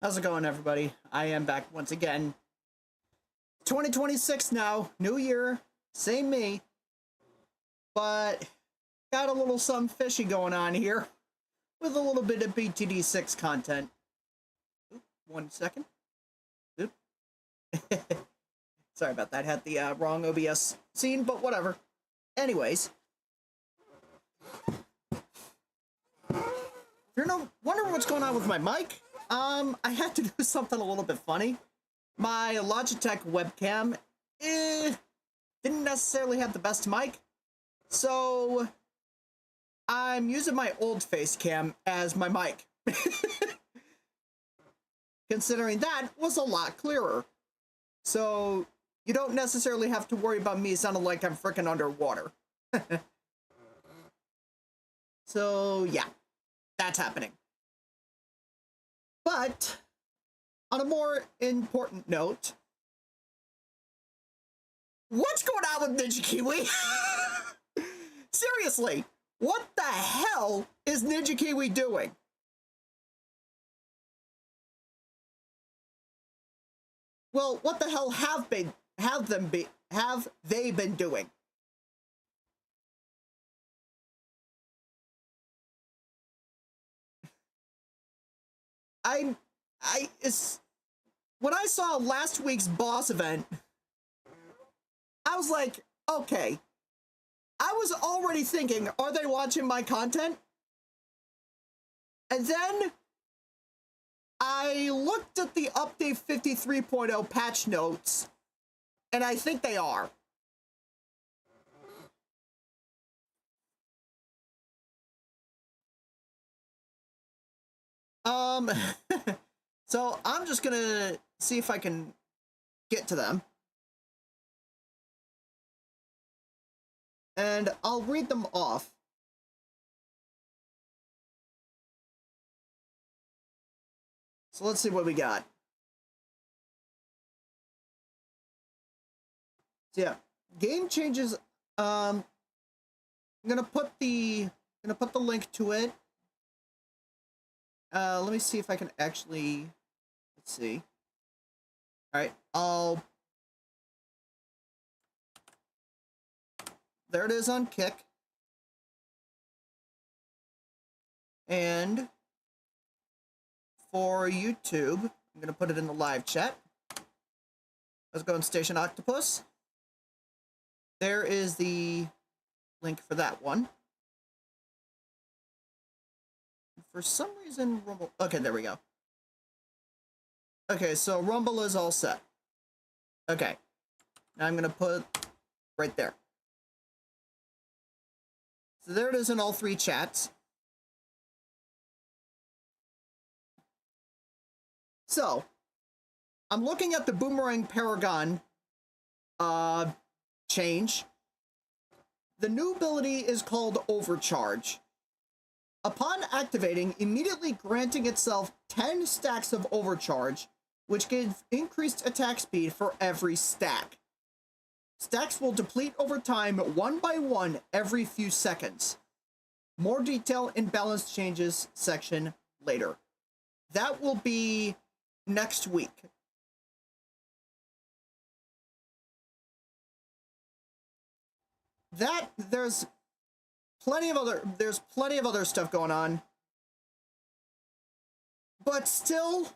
How's it going, everybody? I am back once again. 2026 now, new year, same me, but got a little something fishy going on here with a little bit of BTD6 content. Oop, 1 second. Oop. Sorry about that. Had the wrong OBS scene, but whatever. Anyways. If you're wondering what's going on with my mic, I had to do something a little bit funny. My Logitech webcam didn't necessarily have the best mic, so I'm using my old face cam as my mic. Considering that was a lot clearer. So you don't necessarily have to worry about me sounding like I'm freaking underwater. So yeah, that's happening. But on a more important note, what's going on with Ninja Kiwi? Seriously, what the hell is Ninja Kiwi doing? Well, what the hell have they been doing? When I saw last week's boss event, I was like, okay. I was already thinking, are they watching my content? And then I looked at the update 53.0 patch notes, and I think they are. So I'm just gonna see if I can get to them. And I'll read them off. So let's see what we got. So yeah, game changes. I'm gonna put the link to it. Let me see if I can actually, let's see. All right, there it is on Kick. And for YouTube, I'm gonna put it in the live chat. Let's go on Station Octopus. There is the link for that one. For some reason, Rumble... Okay, there we go. Okay, so Rumble is all set. Okay. Now I'm going to put right there. So there it is in all three chats. So, I'm looking at the Boomerang Paragon change. The new ability is called Overcharge. Upon activating, immediately granting itself 10 stacks of Overcharge, which gives increased attack speed for every stack. Stacks will deplete over time one by one every few seconds. More detail in balance changes section later. That will be next week. There's plenty of other stuff going on. But still,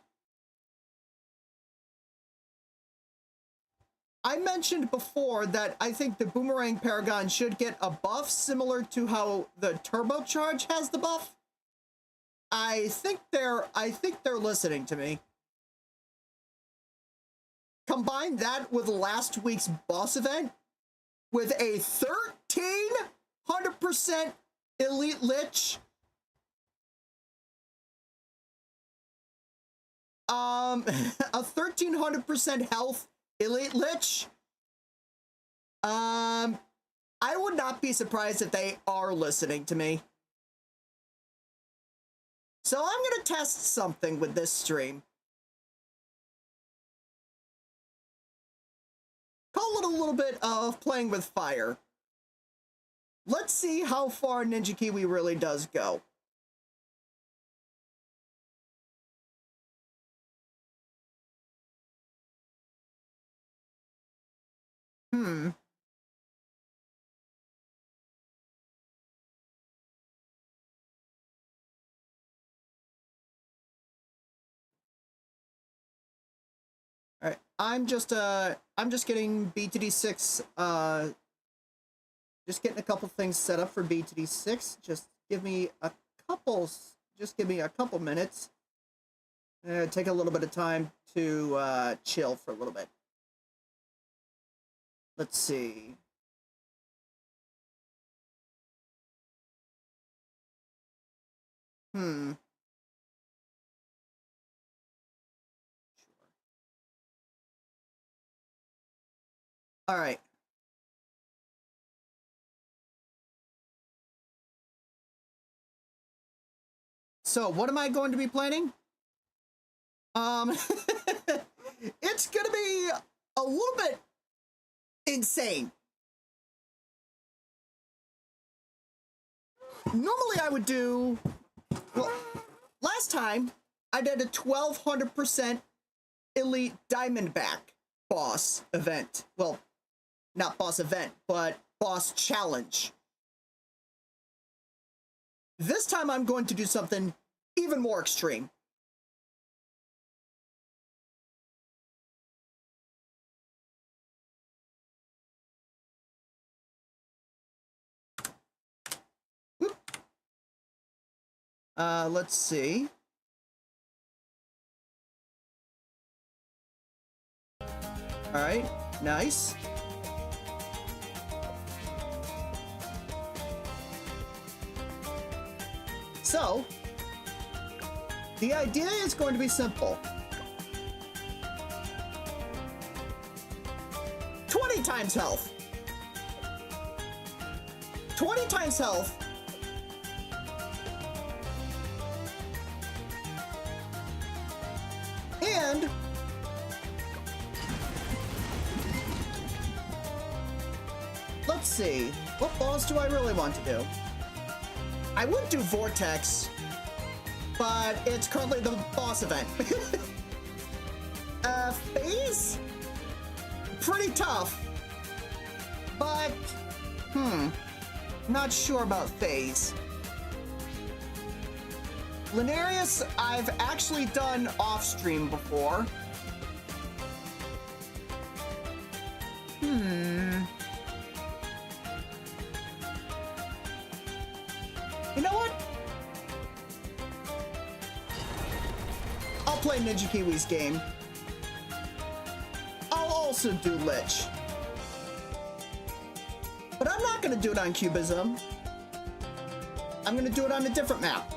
I mentioned before that I think the Boomerang Paragon should get a buff similar to how the Turbocharge has the buff. I think they're listening to me. Combine that with last week's boss event with a 100% Elite Lich. A 1300% health Elite Lich. I would not be surprised if they are listening to me. So I'm gonna test something with this stream. Call it a little bit of playing with fire. Let's see how far Ninja Kiwi really does go. Hmm. All right, I'm just getting BTD6, just getting a couple things set up for BTD6. Just give me a couple minutes. Take a little bit of time to chill for a little bit. Let's see. Hmm. All right. So, what am I going to be planning? It's gonna be a little bit insane. Normally I would do, well, last time I did a 1200% Elite Diamondback boss event. Well, not boss event, but boss challenge. This time I'm going to do something even more extreme. Let's see. All right, nice. So, the idea is going to be simple. 20 times health. 20 times health. And let's see, what boss do I really want to do? I would do Vortex, but it's currently the boss event. Phase? Pretty tough. But, not sure about Phase. Linarius, I've actually done off-stream before. You know what? I'll play Ninja Kiwi's game. I'll also do Lich. But I'm not gonna do it on Cubism. I'm gonna do it on a different map.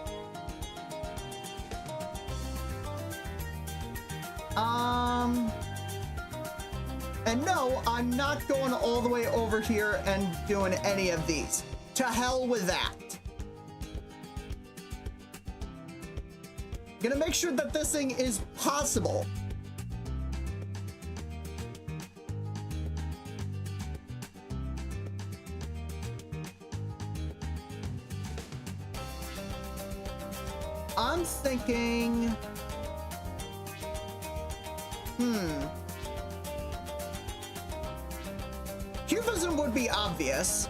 And no, I'm not going all the way over here and doing any of these. To hell with that. Gonna make sure that this thing is possible. I'm thinking, Cubism would be obvious,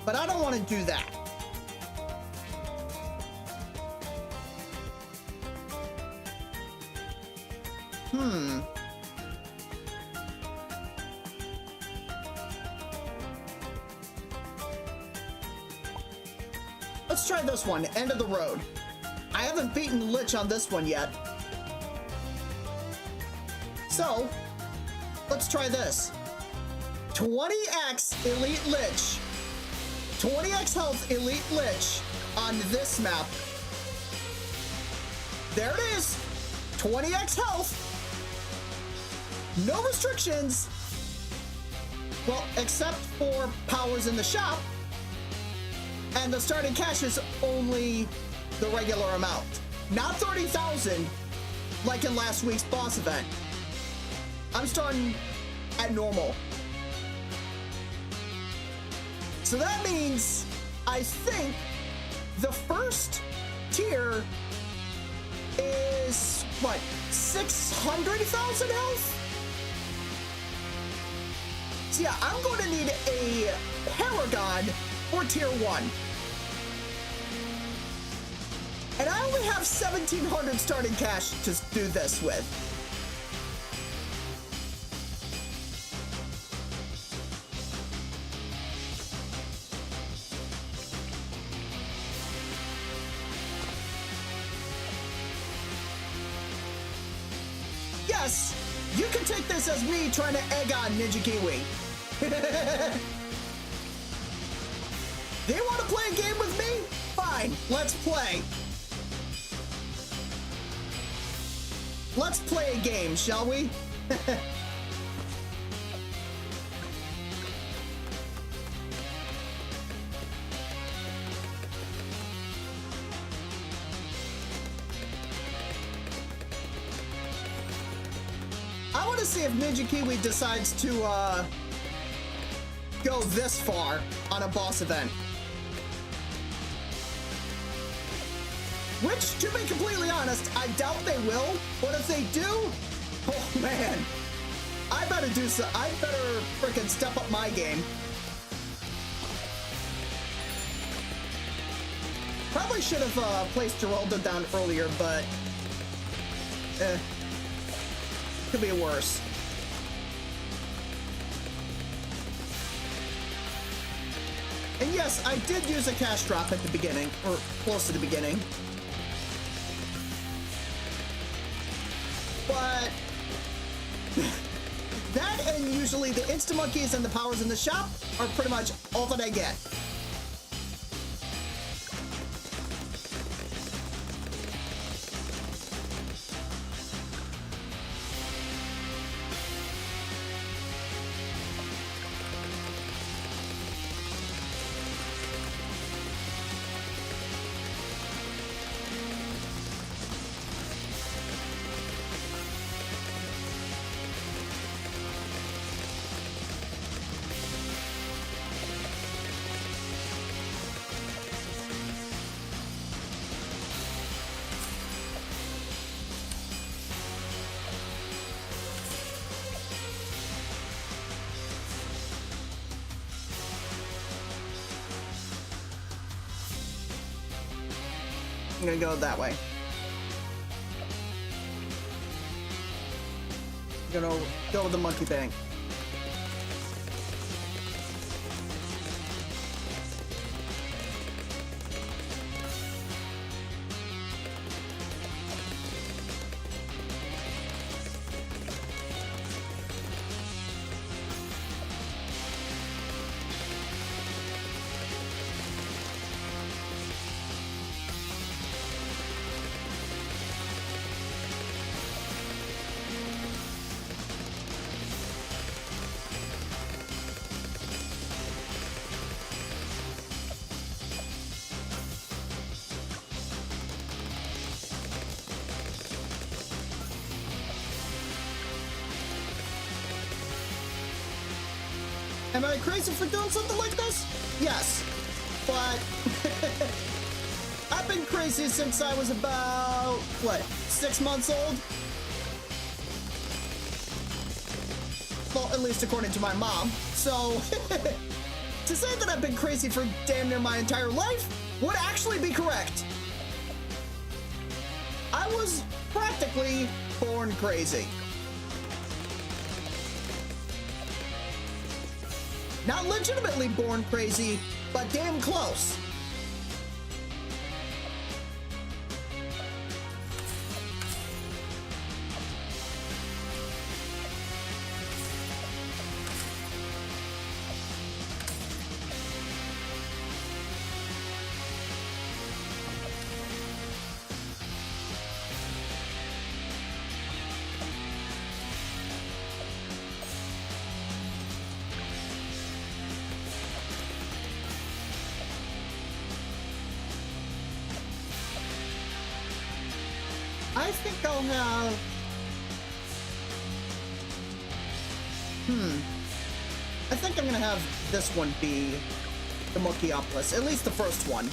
but I don't want to do that. Let's try this one, End of the Road. I haven't beaten Lich on this one yet. So, let's try this. 20x Elite Lich. 20x health Elite Lich on this map. There it is. 20x health. No restrictions. Well, except for powers in the shop. And the starting cash is only the regular amount. Not 30,000 like in last week's boss event. I'm starting at normal. So that means I think the first tier is what, 600,000 health? So yeah, I'm going to need a Paragon for tier 1. And I only have 1,700 starting cash to do this with. Yes, you can take this as me trying to egg on Ninja Kiwi. They want to play a game with me? Fine, let's play. Let's play a game, shall we? I want to see if Ninja Kiwi decides to go this far on a boss event. Which, to be completely honest, I doubt they will. But if they do, oh man, I better frickin' step up my game. Probably should have placed Geraldo down earlier, but could be worse. And yes, I did use a cash drop at the beginning, or close to the beginning. But that and usually the Insta-Monkeys and the powers in the shop are pretty much all that I get. I'm gonna go that way. I'm gonna go with the monkey bank. Am I crazy for doing something like this? Yes, but I've been crazy since I was about, what, 6 months old? Well, at least according to my mom. So, to say that I've been crazy for damn near my entire life would actually be correct. I was practically born crazy. Not legitimately born crazy, but damn close. I think I'll have... I think I'm gonna have this one be the Monkiopolis, at least the first one.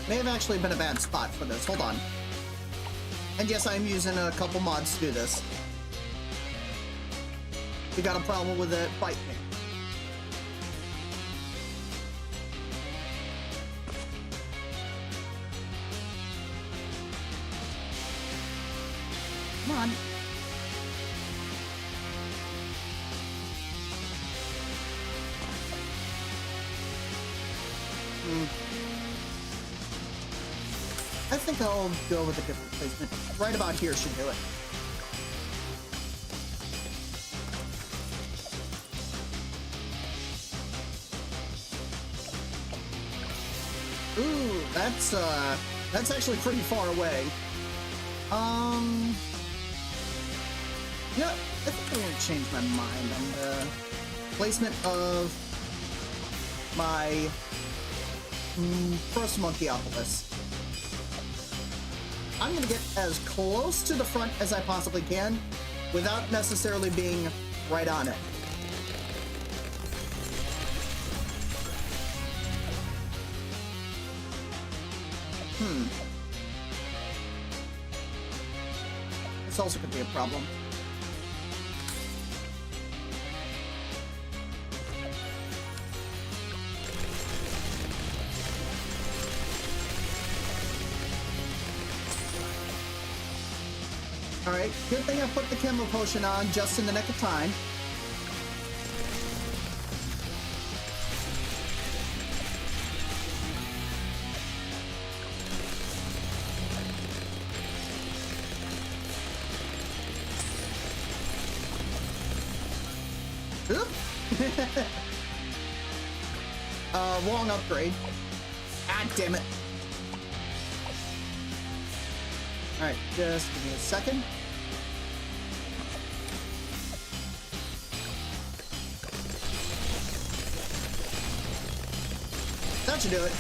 May have actually been a bad spot for this. Hold on. And yes, I'm using a couple mods to do this. If you got a problem with it, bite me. Come on. I think I'll go with a different placement. Right about here should do it. Ooh, that's actually pretty far away. Yeah, I think I'm gonna change my mind on the placement of my first Monkeyopolis. I'm gonna get as close to the front as I possibly can without necessarily being right on it. This also could be a problem. Alright, good thing I put the Camo Potion on just in the nick of time. Oop! Wrong upgrade. Ah, damn it. Alright, just give me a second. That should do it.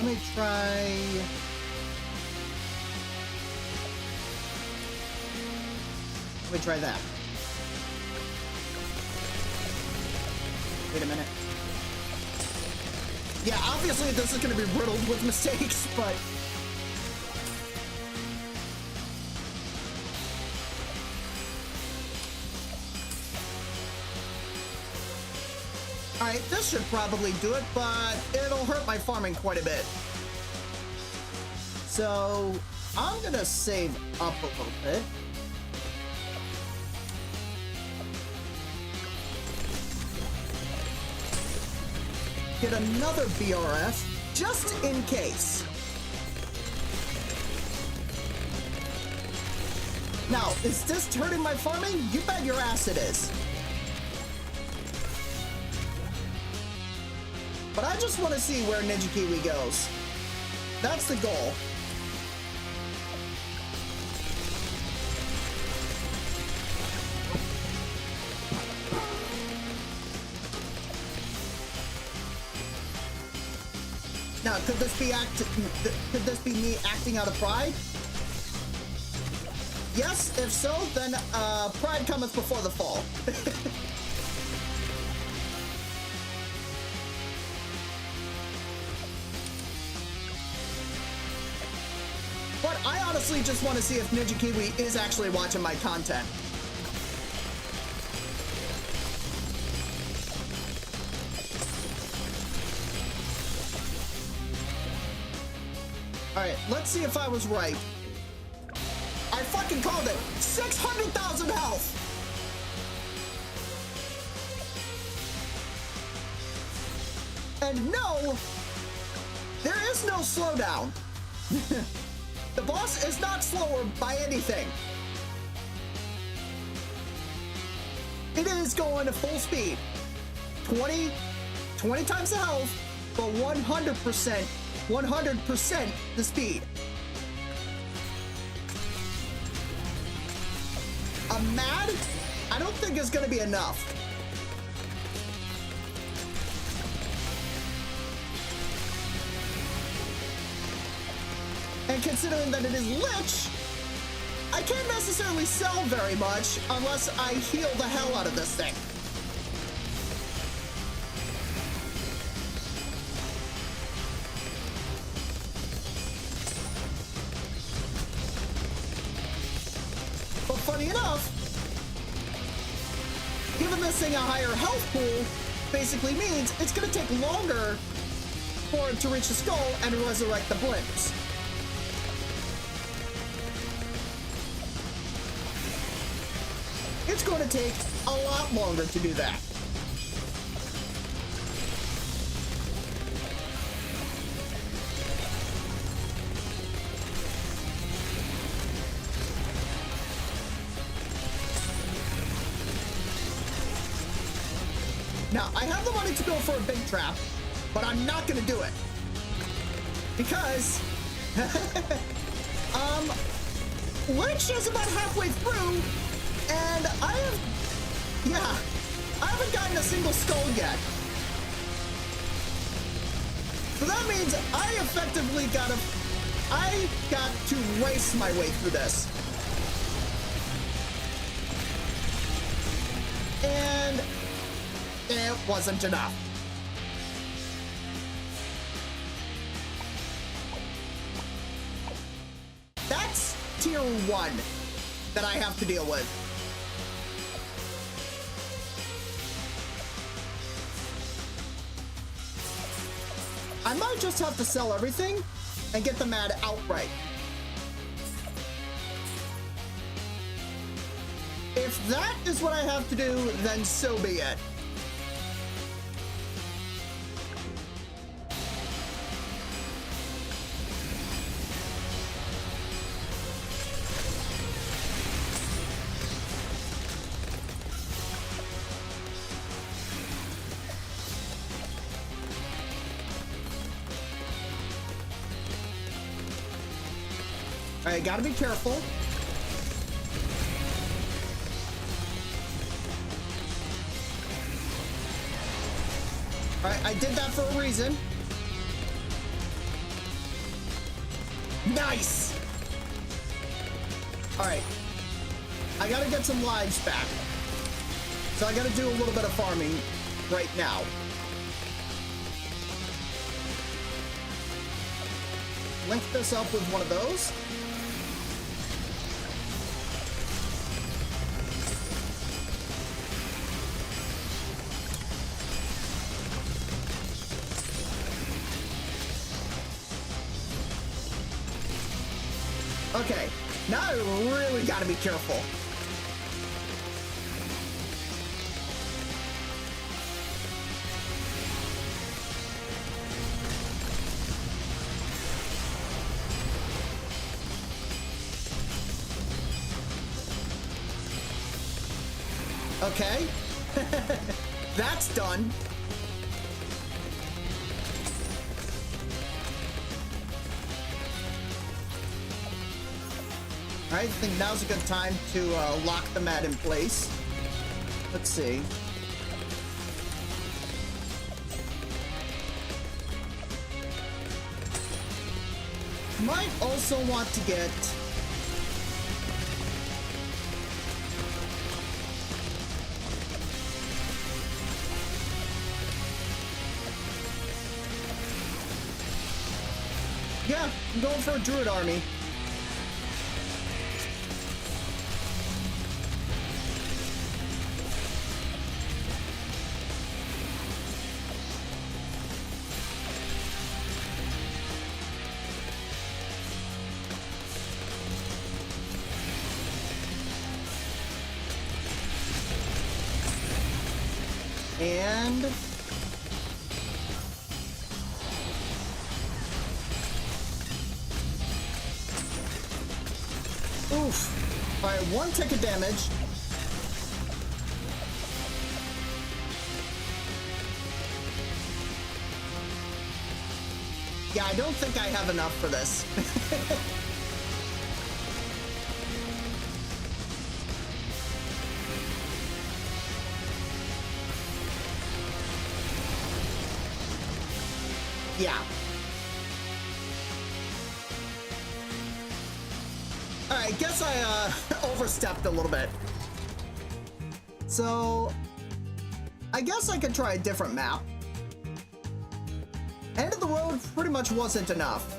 Let me try... Let me try that. Wait a minute. Yeah, obviously this is going to be riddled with mistakes, but... Alright, this should probably do it, but it'll hurt my farming quite a bit. So, I'm gonna save up a little bit. Get another BRF, just in case. Now, is this hurting my farming? You bet your ass it is. But I just want to see where Ninja Kiwi goes. That's the goal. Now, could this be me acting out of pride? Yes, if so, then pride cometh before the fall. But I honestly just want to see if Ninja Kiwi is actually watching my content. Alright, let's see if I was right. I fucking called it! 600,000 health! And no, there is no slowdown. The boss is not slower by anything. It is going at full speed. 20 times the health, but 100% the speed. A mad? I don't think it's gonna be enough. And considering that it is Lich, I can't necessarily sell very much unless I heal the hell out of this thing. But funny enough, giving this thing a higher health pool basically means it's going to take longer for it to reach the skull and resurrect the blimps. It's going to take a lot longer to do that. Now, I have the money to go for a big trap, but I'm not going to do it. Because, Lich is about halfway through, and I haven't gotten a single skull yet. So that means I got to race my way through this. And it wasn't enough. That's tier 1 that I have to deal with. I might just have to sell everything and get the mad outright. If that is what I have to do, then so be it. All right, gotta be careful. All right, I did that for a reason. Nice! All right, I gotta get some lives back. So I gotta do a little bit of farming right now. Link this up with one of those. Okay, now I really gotta be careful. Okay, that's done. I think now's a good time to lock the mat in place. Let's see. Might also want to get... Yeah, I'm going for a druid army. And oof. All right, 1 tick of damage. Yeah, I don't think I have enough for this. Yeah. All right. I guess I overstepped a little bit. So I guess I could try a different map. End of the road pretty much wasn't enough.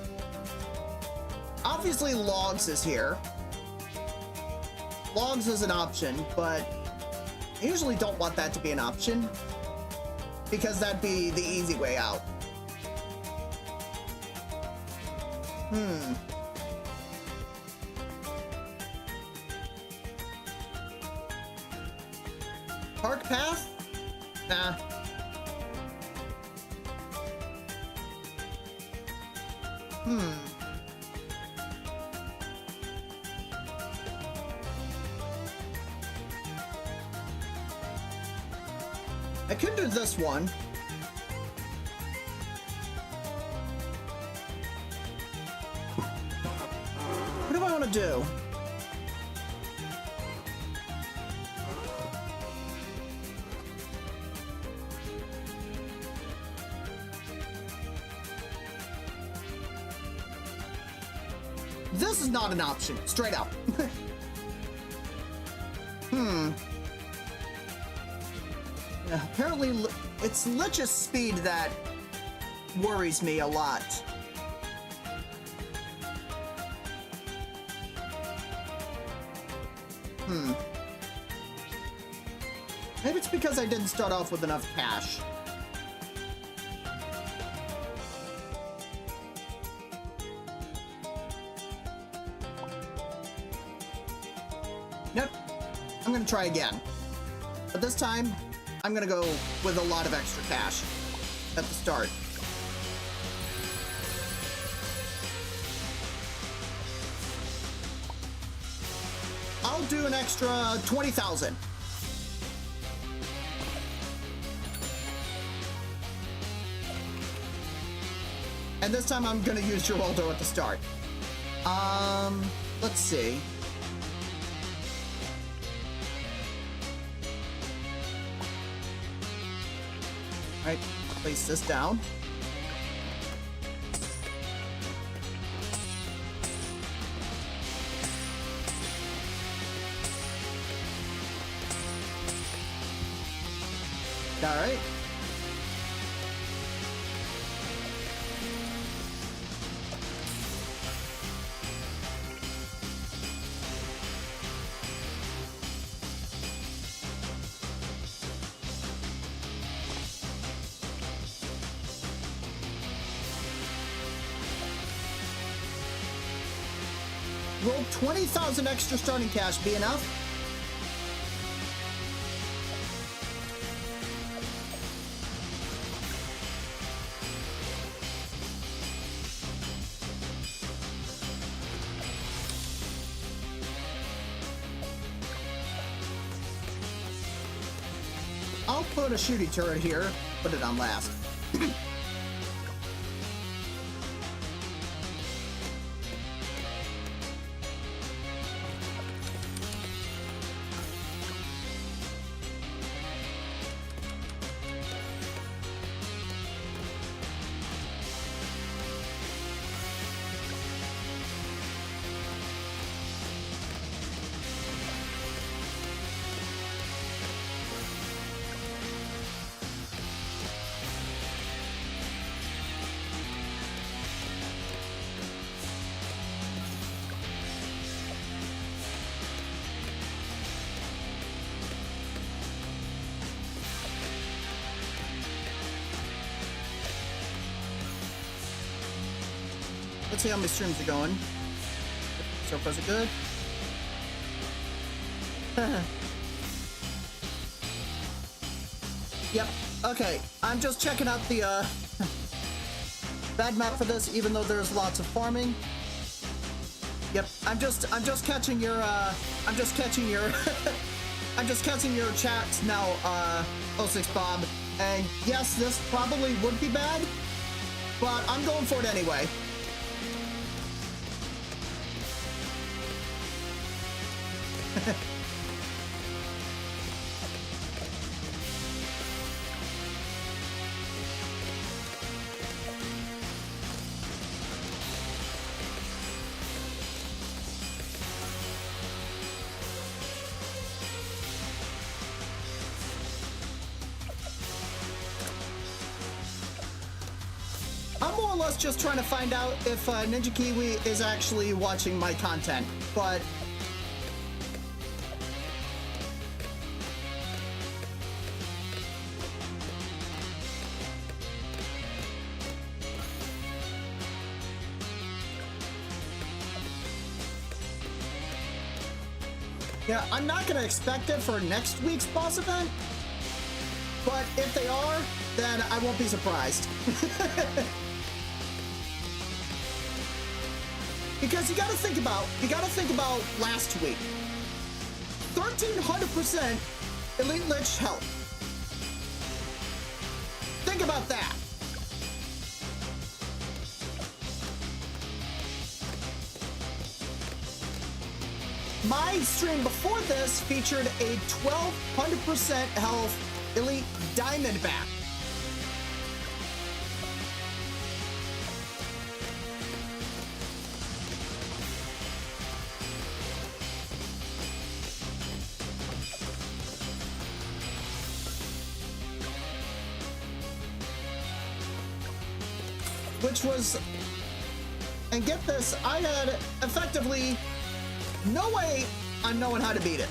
Obviously logs is here. Logs is an option, but I usually don't want that to be an option because that'd be the easy way out. Park path? Nah. I could do this one. What do I want to do? This is not an option, straight up. Yeah, apparently, it's Lich's speed that worries me a lot. Maybe it's because I didn't start off with enough cash. Nope. I'm gonna try again. But this time, I'm gonna go with a lot of extra cash at the start. I'll do an extra 20,000. And this time I'm gonna use Geraldo at the start. Let's see. All right, place this down. All right. Will 20,000 extra starting cash be enough? I'll put a shooting turret here, put it on last. Let's see how many streams are going. So far so good. Yep. Okay. I'm just checking out the bad map for this, even though there's lots of farming. Yep. I'm just catching your I'm just catching your chats now, 06 Bob. And yes, this probably would be bad, but I'm going for it anyway. more or less just trying to find out if Ninja Kiwi is actually watching my content, but yeah, I'm not going to expect it for next week's boss event, but if they are, then I won't be surprised. Because you gotta think about last week. 1300% Elite Lich health. Think about that. My stream before this featured a 1200% health Elite Diamondback. Which was, and get this, I had effectively no way on knowing how to beat it.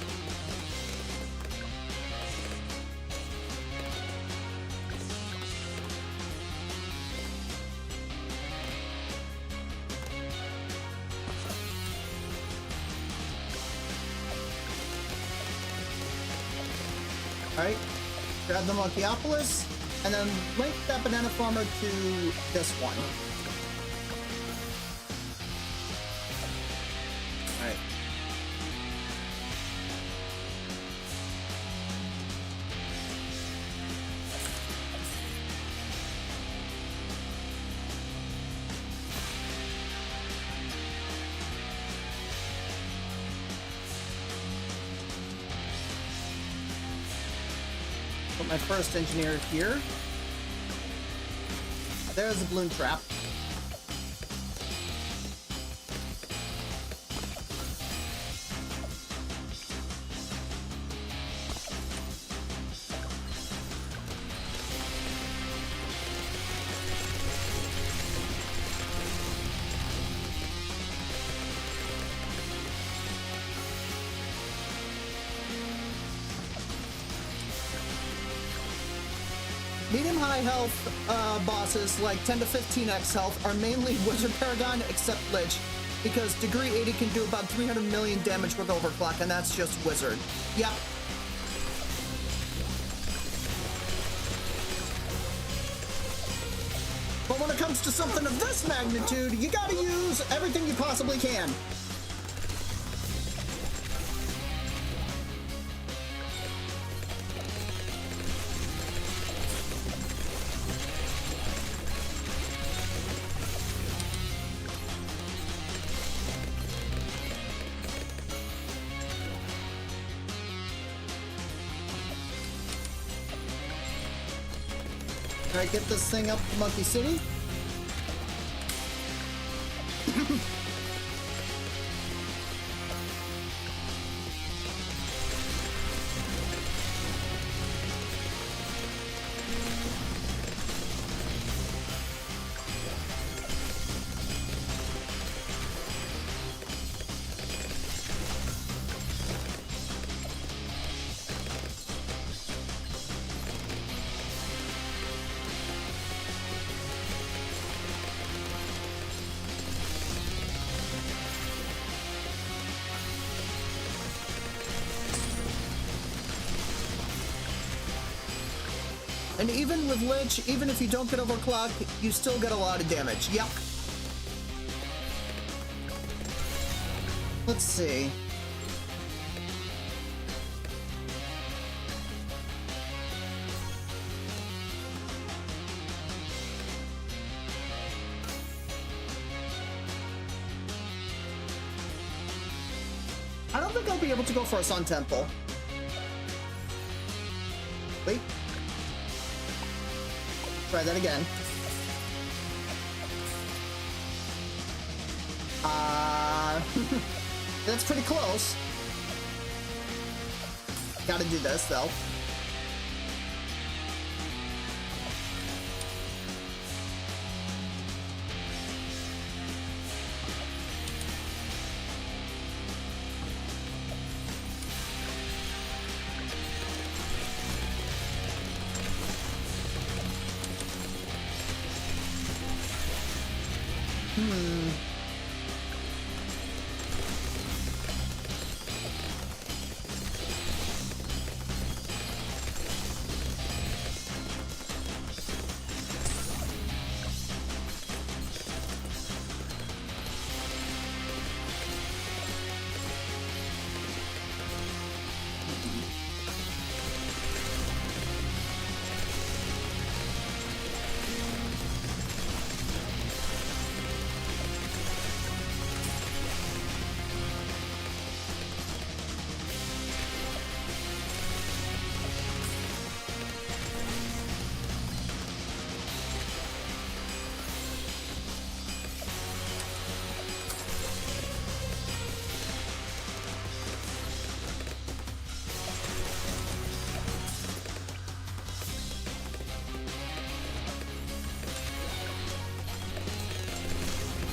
Alright, grab the Monkeypolis, and then link that banana farmer to this one. Alright. Put my first engineer here. There's the balloon trap. Medium-high health bosses like 10 to 15x health are mainly Wizard Paragon except Lich, because Degree 80 can do about 300 million damage with Overclock, and that's just Wizard. Yep. But when it comes to something of this magnitude, you gotta use everything you possibly can. Alright, get this thing up to Monkey City. And even with Lich, even if you don't get Overclock, you still get a lot of damage. Yep. Let's see. I don't think I'll be able to go for a Sun Temple. Wait. Try that again. That's pretty close. Gotta do this, though.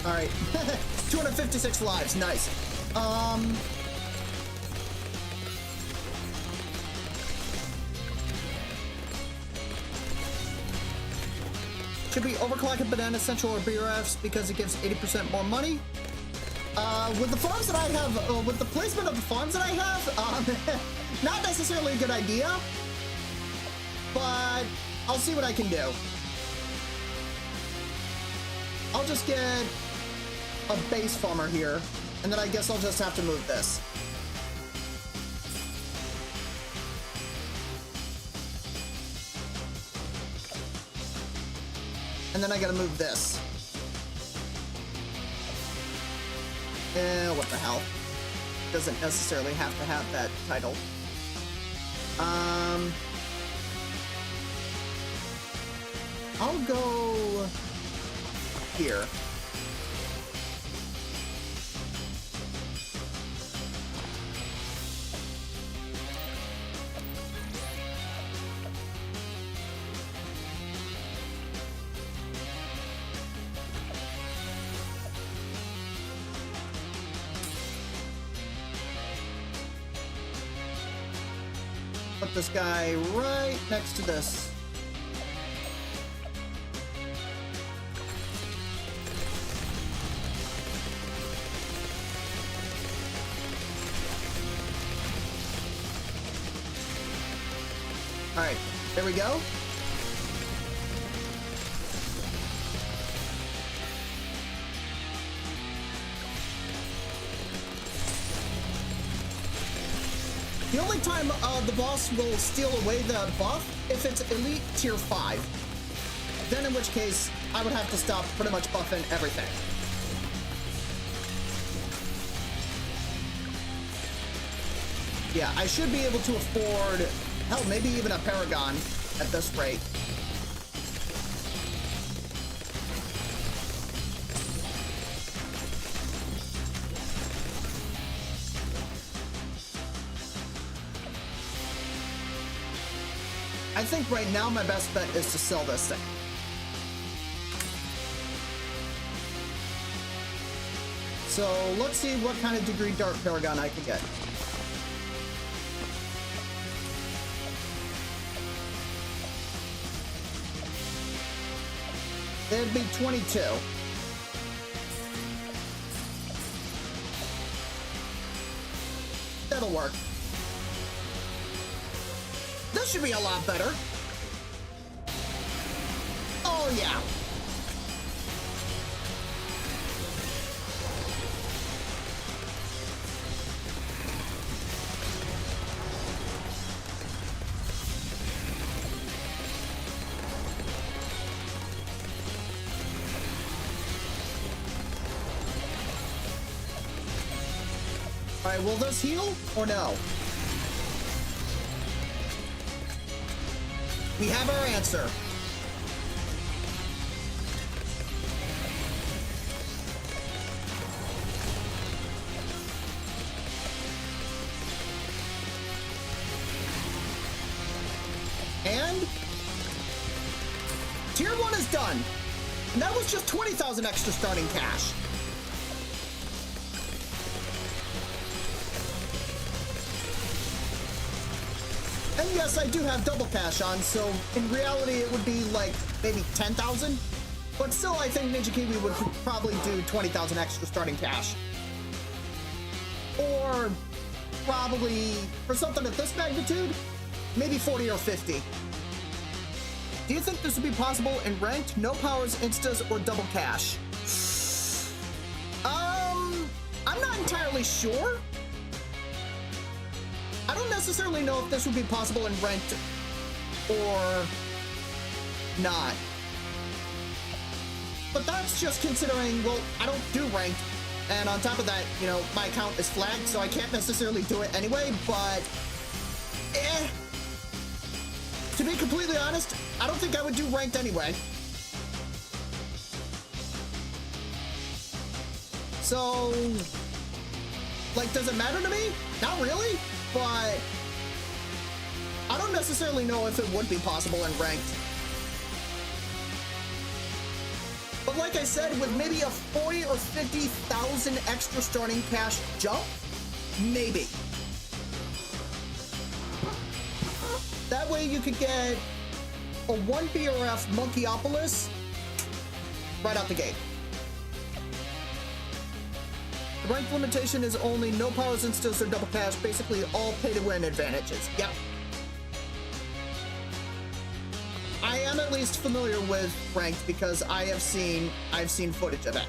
All right, 256 lives, nice. Should we overclock a Banana Central or BRFs because it gives 80% more money? With the farms that I have, with the placement of the farms that I have, not necessarily a good idea, but I'll see what I can do. I'll just get a base farmer here, and then I guess I'll just have to move this. And then I gotta move this. What the hell? Doesn't necessarily have to have that title. I'll go here. Put this guy right next to this. All right, there we go. The only time the boss will steal away the buff if it's Elite Tier 5. Then in which case, I would have to stop pretty much buffing everything. Yeah, I should be able to afford, hell, maybe even a Paragon at this rate. I think right now my best bet is to sell this thing. So let's see what kind of degree Dark Paragon I can get. It'd be 22. That'll work. This should be a lot better. Oh, yeah. All right, will this heal or no? We have our answer. And Tier 1 is done. And that was just 20,000 extra starting cash. And yes, I do have double cash on, so in reality it would be like maybe 10,000. But still, I think Ninja Kiwi would probably do 20,000 extra starting cash. Or probably, for something at this magnitude, maybe 40 or 50. Do you think this would be possible in ranked, no powers, instas, or double cash? I'm not entirely sure. I don't necessarily know if this would be possible in ranked or not. But that's just considering, well, I don't do ranked, and on top of that, you know, my account is flagged, so I can't necessarily do it anyway, but to be completely honest, I don't think I would do ranked anyway. So, like, does it matter to me? Not really, but I don't necessarily know if it would be possible in ranked. But like I said, with maybe a 40 or 50,000 extra starting cash jump, maybe. That way you could get a 1 BRF Monkeyopolis right out the gate. The rank limitation is only no powers instills or double cash, basically all pay to win advantages. Yep. I am at least familiar with ranked because I've seen footage of it.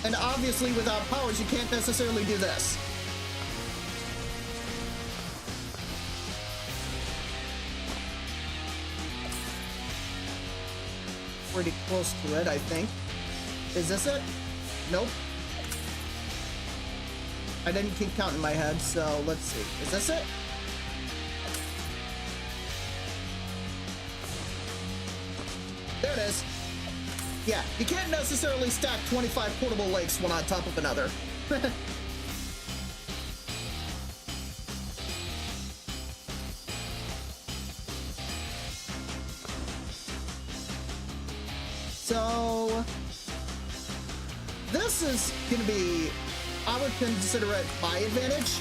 And obviously without powers you can't necessarily do this. Pretty close to it, I think. Is this it? Nope. I didn't keep count in my head, so let's see. Is this it? There it is. Yeah, you can't necessarily stack 25 portable lakes one on top of another. So this is gonna be, I would consider it my advantage.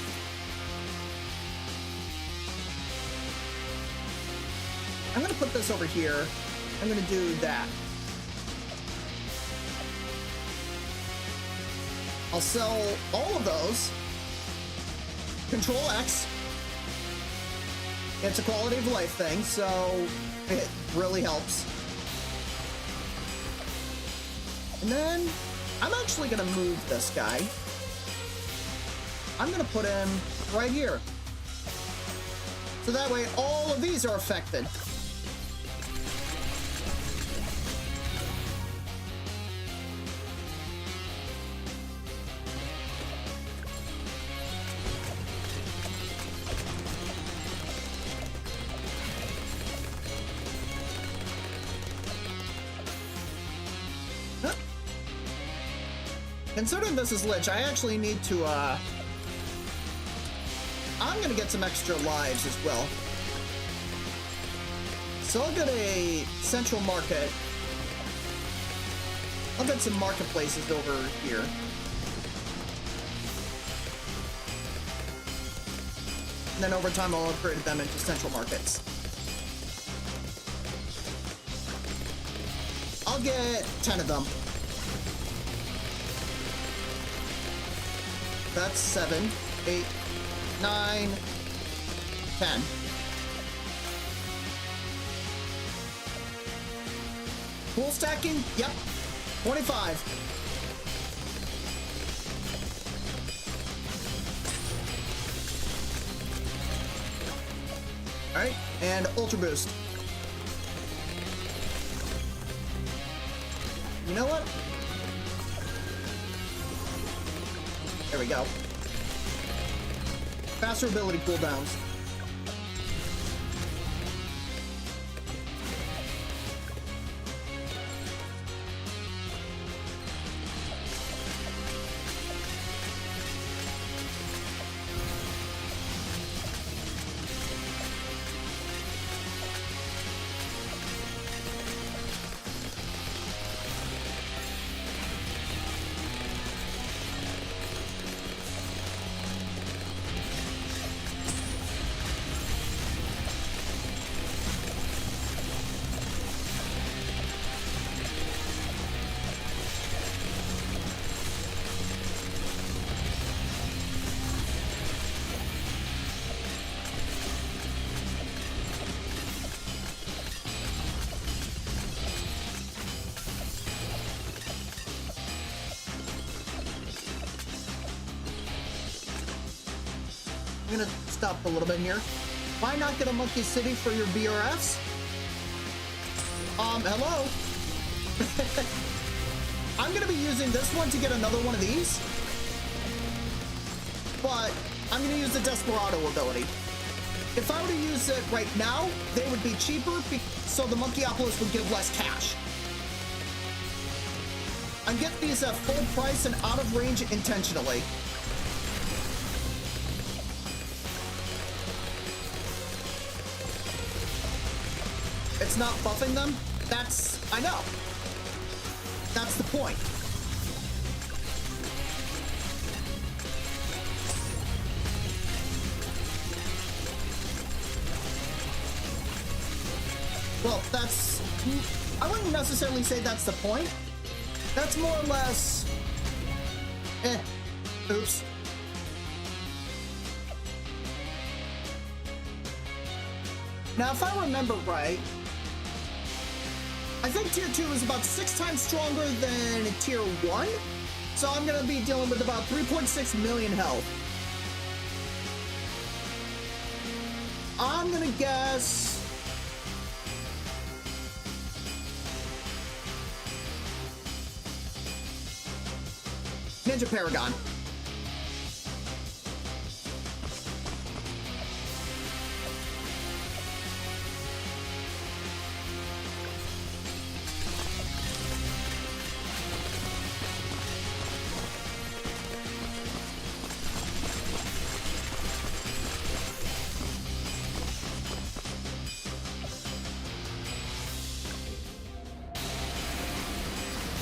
I'm gonna put this over here. I'm gonna do that. I'll sell all of those. Control X. It's a quality of life thing, so it really helps. And then I'm actually gonna move this guy. I'm gonna put him right here. So that way all of these are affected. Considering this is Lich, I actually need to, I'm gonna get some extra lives as well. So I'll get a central market. I'll get some marketplaces over here. And then over time I'll upgrade them into central markets. I'll get 10 of them. That's 7, 8, 9, 10. Pool stacking? Yep. 25. Alright, and Ultra Boost. You know what? There we go. Faster ability cooldowns. I'm gonna stop a little bit here. Why not get a Monkey City for your BRFs? Hello? I'm gonna be using this one to get another one of these. But I'm gonna use the Desperado ability. If I were to use it right now, they would be cheaper, so the Monkeyopolis would give less cash. I'm getting these at full price and out of range intentionally. it's not buffing them. That's, I know. That's the point. Well, that's, I wouldn't necessarily say that's the point. That's more or less, oops. Now, if I remember right, I think tier 2 is about 6 times stronger than tier 1. So I'm gonna be dealing with about 3.6 million health. I'm gonna guess Ninja Paragon.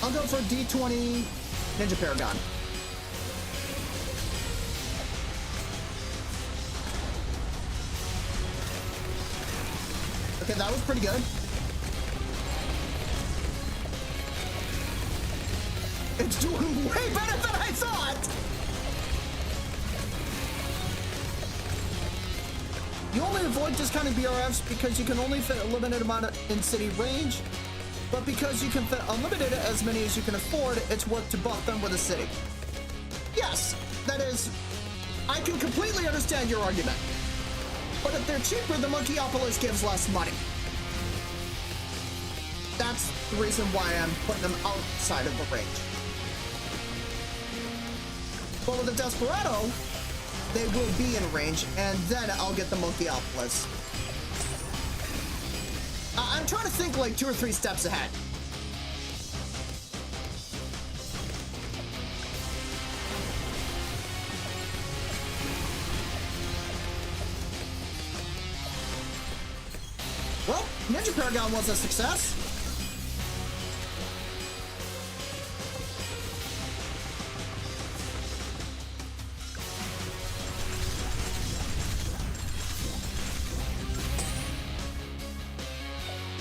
I'll go for D20 Ninja Paragon. Okay, that was pretty good. It's doing way better than I thought! You only avoid discounted BRFs because you can only fit a limited amount in city range, but because you can fit unlimited as many as you can afford, it's worth to buff them with a city. Yes, that is, I can completely understand your argument. But if they're cheaper, the Monkeyopolis gives less money. That's the reason why I'm putting them outside of the range. But with the Desperado, they will be in range, and then I'll get the Monkeyopolis. I'm trying to think like 2 or 3 steps ahead. Well, Ninja Paragon was a success.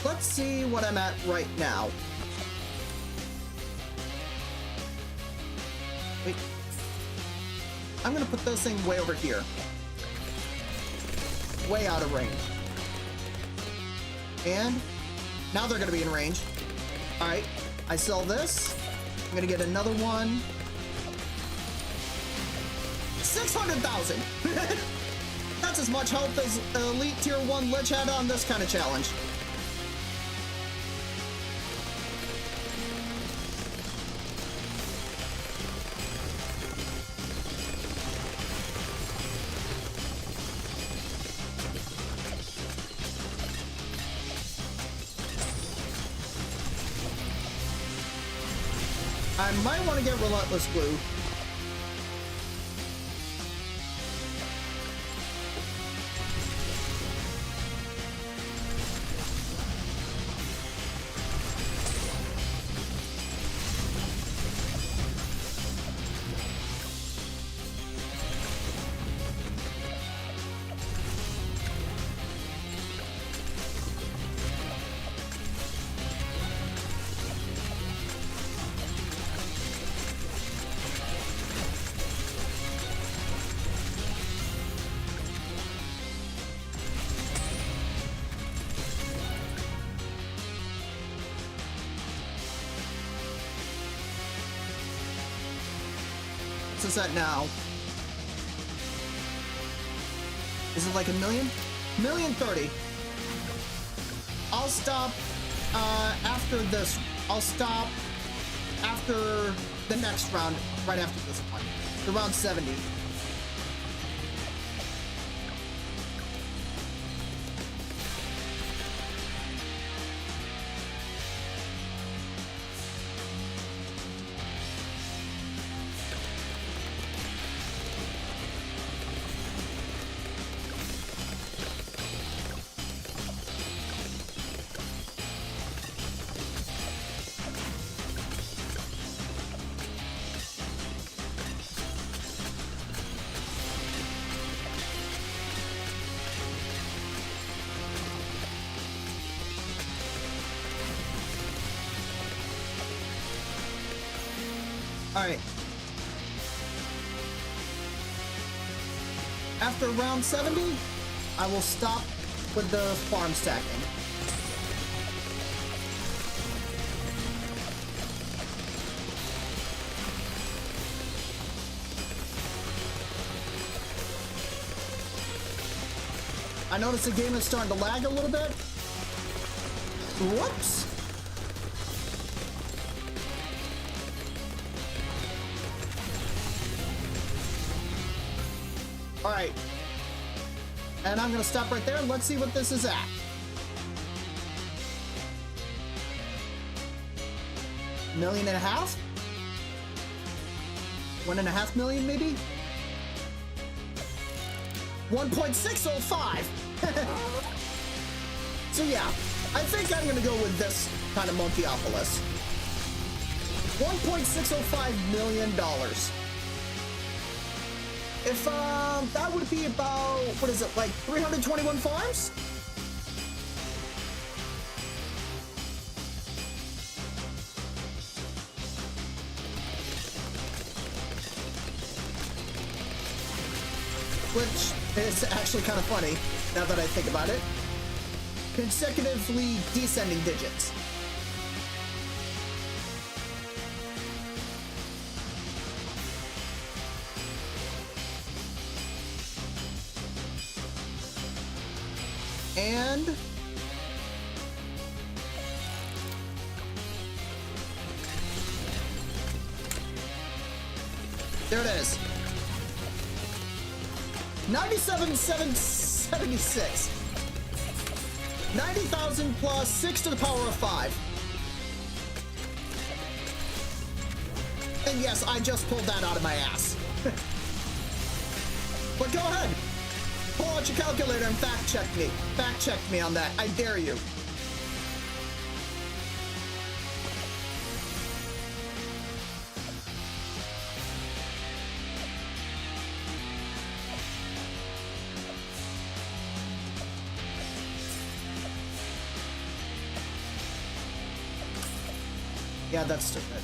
Let's see what I'm at right now. Wait. I'm gonna put this thing way over here. Way out of range. And now they're gonna be in range. All right, I sell this. I'm gonna get another one. 600,000. That's as much health as Elite Tier 1 Lich had on this kind of challenge. I might want to get Relentless Glue. What's that now? Is it like 1,000,000? 1,030,000. I'll stop after this. I'll stop after the next round, right after this one. The round 70. Alright. After round 70, I will stop with the farm stacking. I notice the game is starting to lag a little bit. Whoops. All right. And I'm gonna stop right there and let's see what this is at. $1.5 million? 1.5 million maybe? 1.605. So yeah, I think I'm gonna go with this kind of Monkeyopolis. $1.605 million. If that would be about, what is it, like 321 farms? Which is actually kind of funny, now that I think about it. Consecutively descending digits. And there it is. 97,776. 90,000 plus 6 to the power of 5. And yes, I just pulled that out of my ass. But go ahead. Pull out your calculator and fact check me. Fact check me on that. I dare you. Yeah, that's stupid.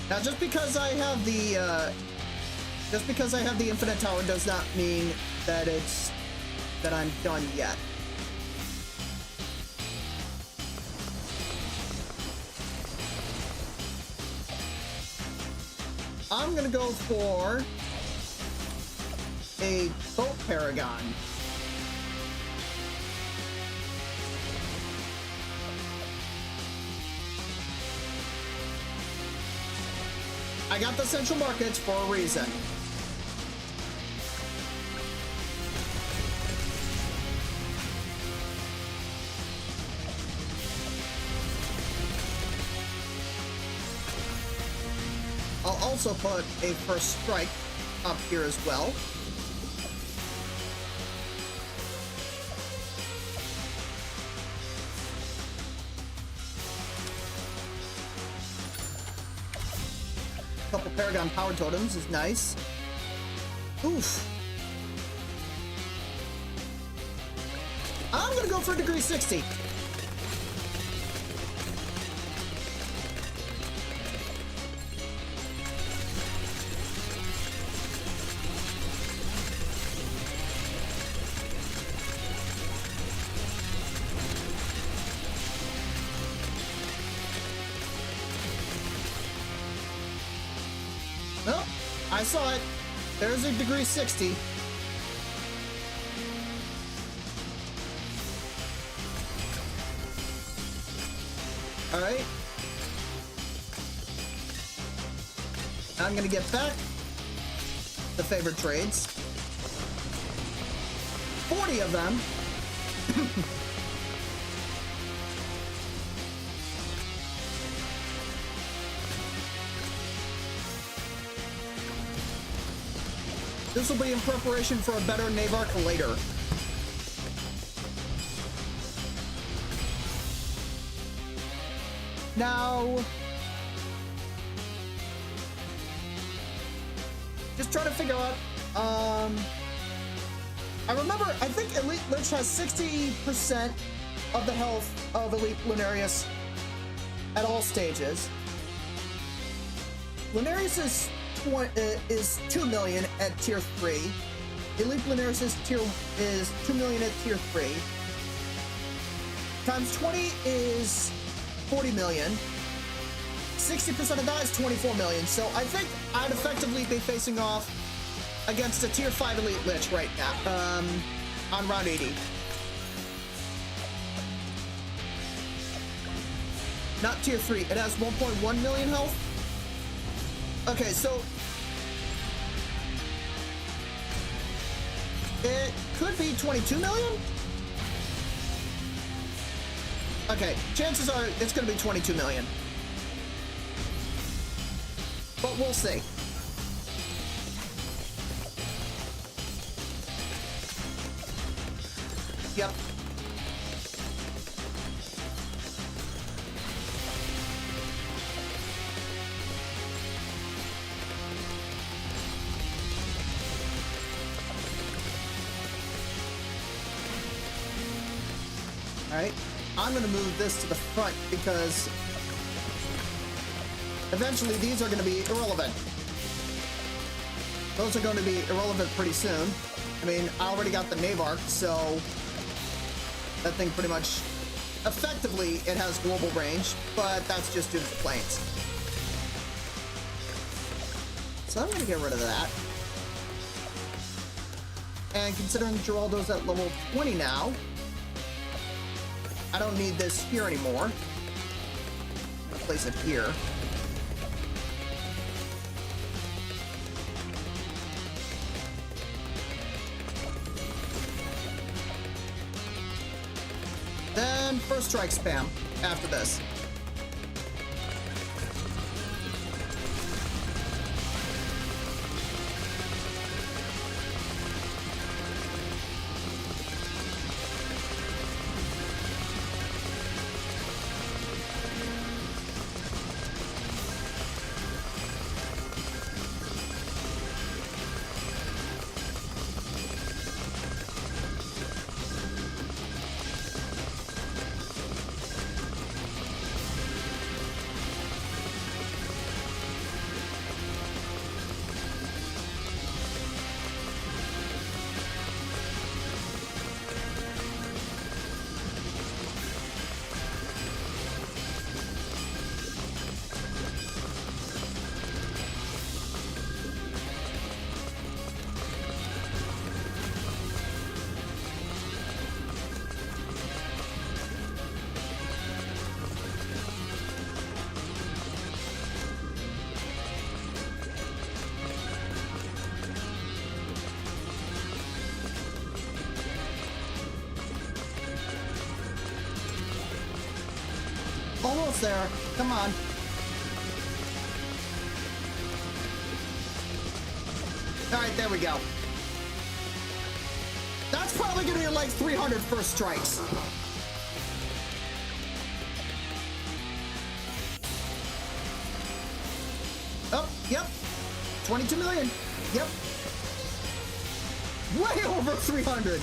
Now, just because I have the infinite tower does not mean that I'm done yet. I'm gonna go for a boat paragon. I got the central markets for a reason. I'll also put a first strike up here as well. Couple Paragon power totems is nice. Oof. I'm gonna go for degree 60. Well, I saw it. There's a degree 60. All right. I'm gonna get back the favored trades. 40 of them. This will be in preparation for a better Navark later. Now, just trying to figure out, I remember, I think Elite Lich has 60% of the health of Elite Lunarius. at all stages. Lunarius is 2 million at tier 3. Elite Lunarius is 2 million at tier 3. Times 20 is 40 million. 60% of that is 24 million. So I think I'd effectively be facing off against a tier 5 Elite Lich right now, on round 80. Not tier 3. It has 1.1 million health. Okay, so it could be 22 million? Okay, chances are it's going to be 22 million. But we'll see. Yep. Alright, I'm going to move this to the front because eventually these are going to be irrelevant. Those are going to be irrelevant pretty soon. I mean, I already got the Navark, so that thing pretty much, effectively, it has global range, but that's just due to the planes. So I'm going to get rid of that. And considering Geraldo's at level 20 now, I don't need this here anymore. I'm gonna place it here. Then first strike spam after this. Almost there. Come on. Alright, there we go. That's probably going to be like 300 first strikes. Oh, yep. 22 million. Yep. Way over 300.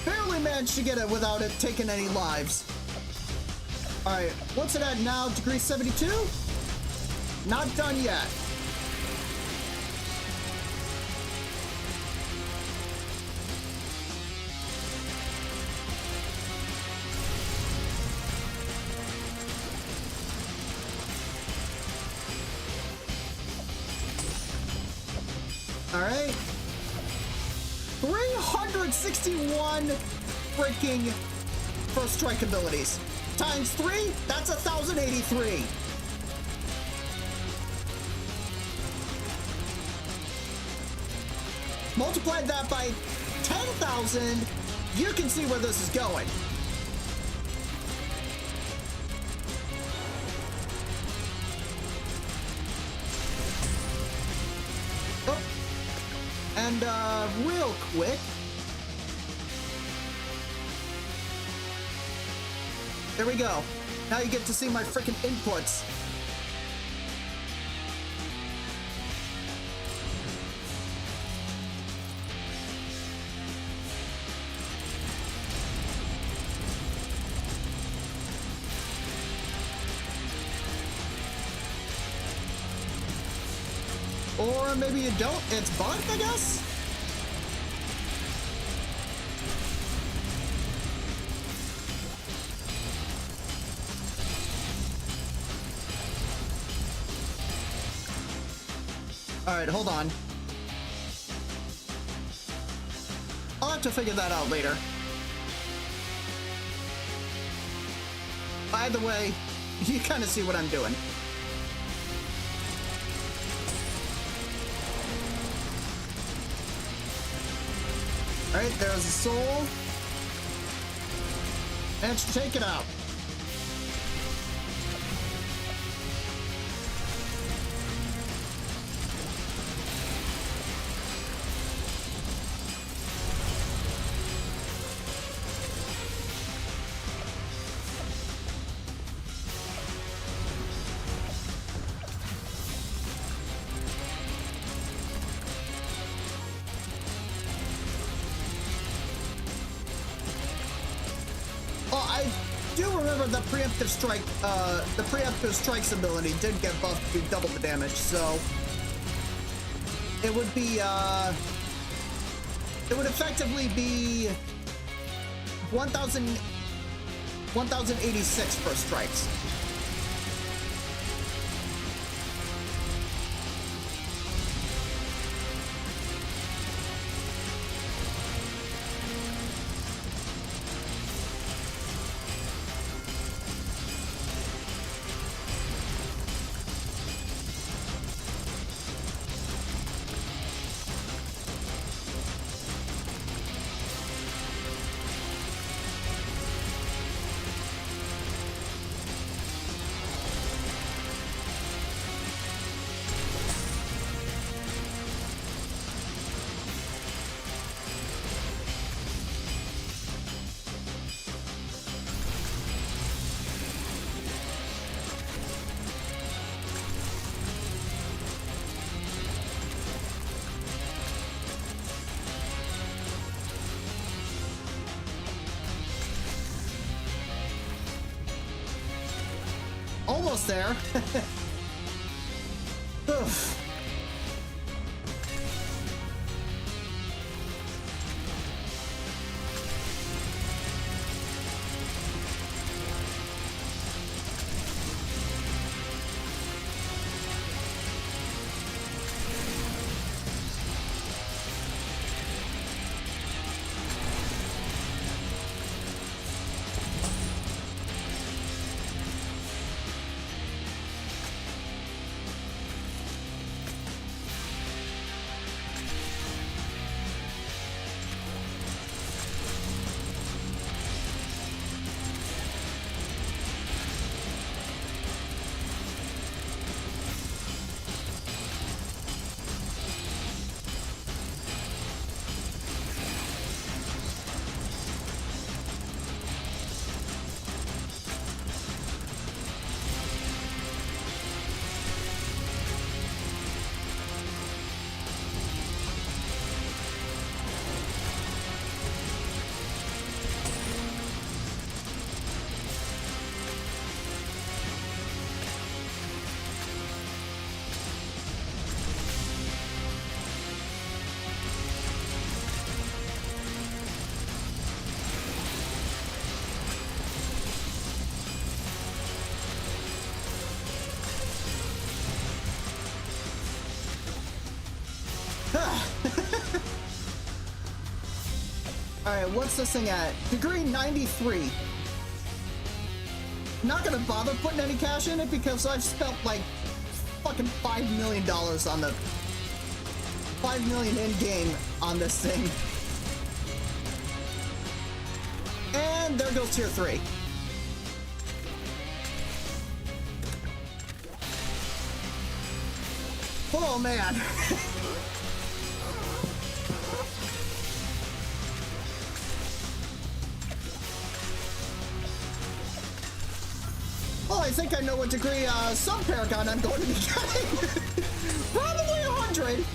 Barely managed to get it without it taking any lives. Alright, what's it at now? Degree 72? Not done yet. Alright. 361 freaking first strike abilities. Times 3, that's 1,083. Multiply that by 10,000, you can see where this is going. Oh, and real quick, there we go. Now you get to see my freaking inputs. Or maybe you don't. It's bugged, I guess? Alright, hold on. I'll have to figure that out later. By the way, you kind of see what I'm doing. Alright, there's a soul. And take it out. The preemptive strike, the preemptive strikes ability did get buffed to double the damage, so it would be, it would effectively be 1,086 for strikes. Almost there. Alright, what's this thing at? Degree 93. Not gonna bother putting any cash in it because I've spent like fucking $5 million on the 5 million in game on this thing. And there goes tier 3. Oh man. Well, I think I know what degree some Paragon I'm going to be getting. Probably 100.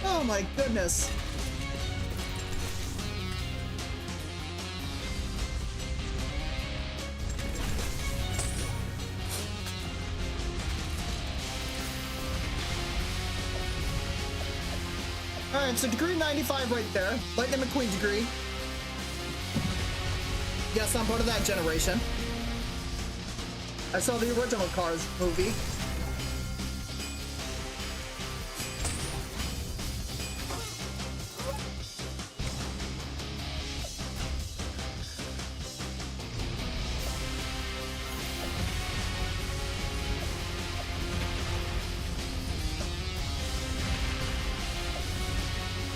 Oh my goodness. Alright, so degree 95 right there. Lightning McQueen degree. Yes, I'm part of that generation. I saw the original Cars movie.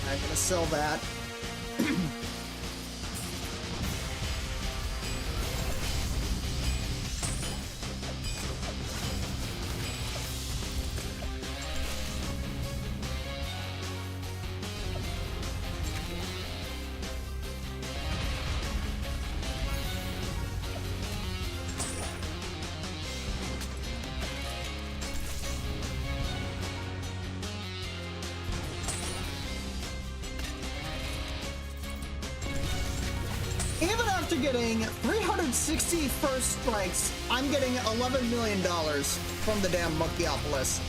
I'm gonna sell that. Even after getting 360 first strikes, I'm getting $11 million from the damn Monkeyopolis.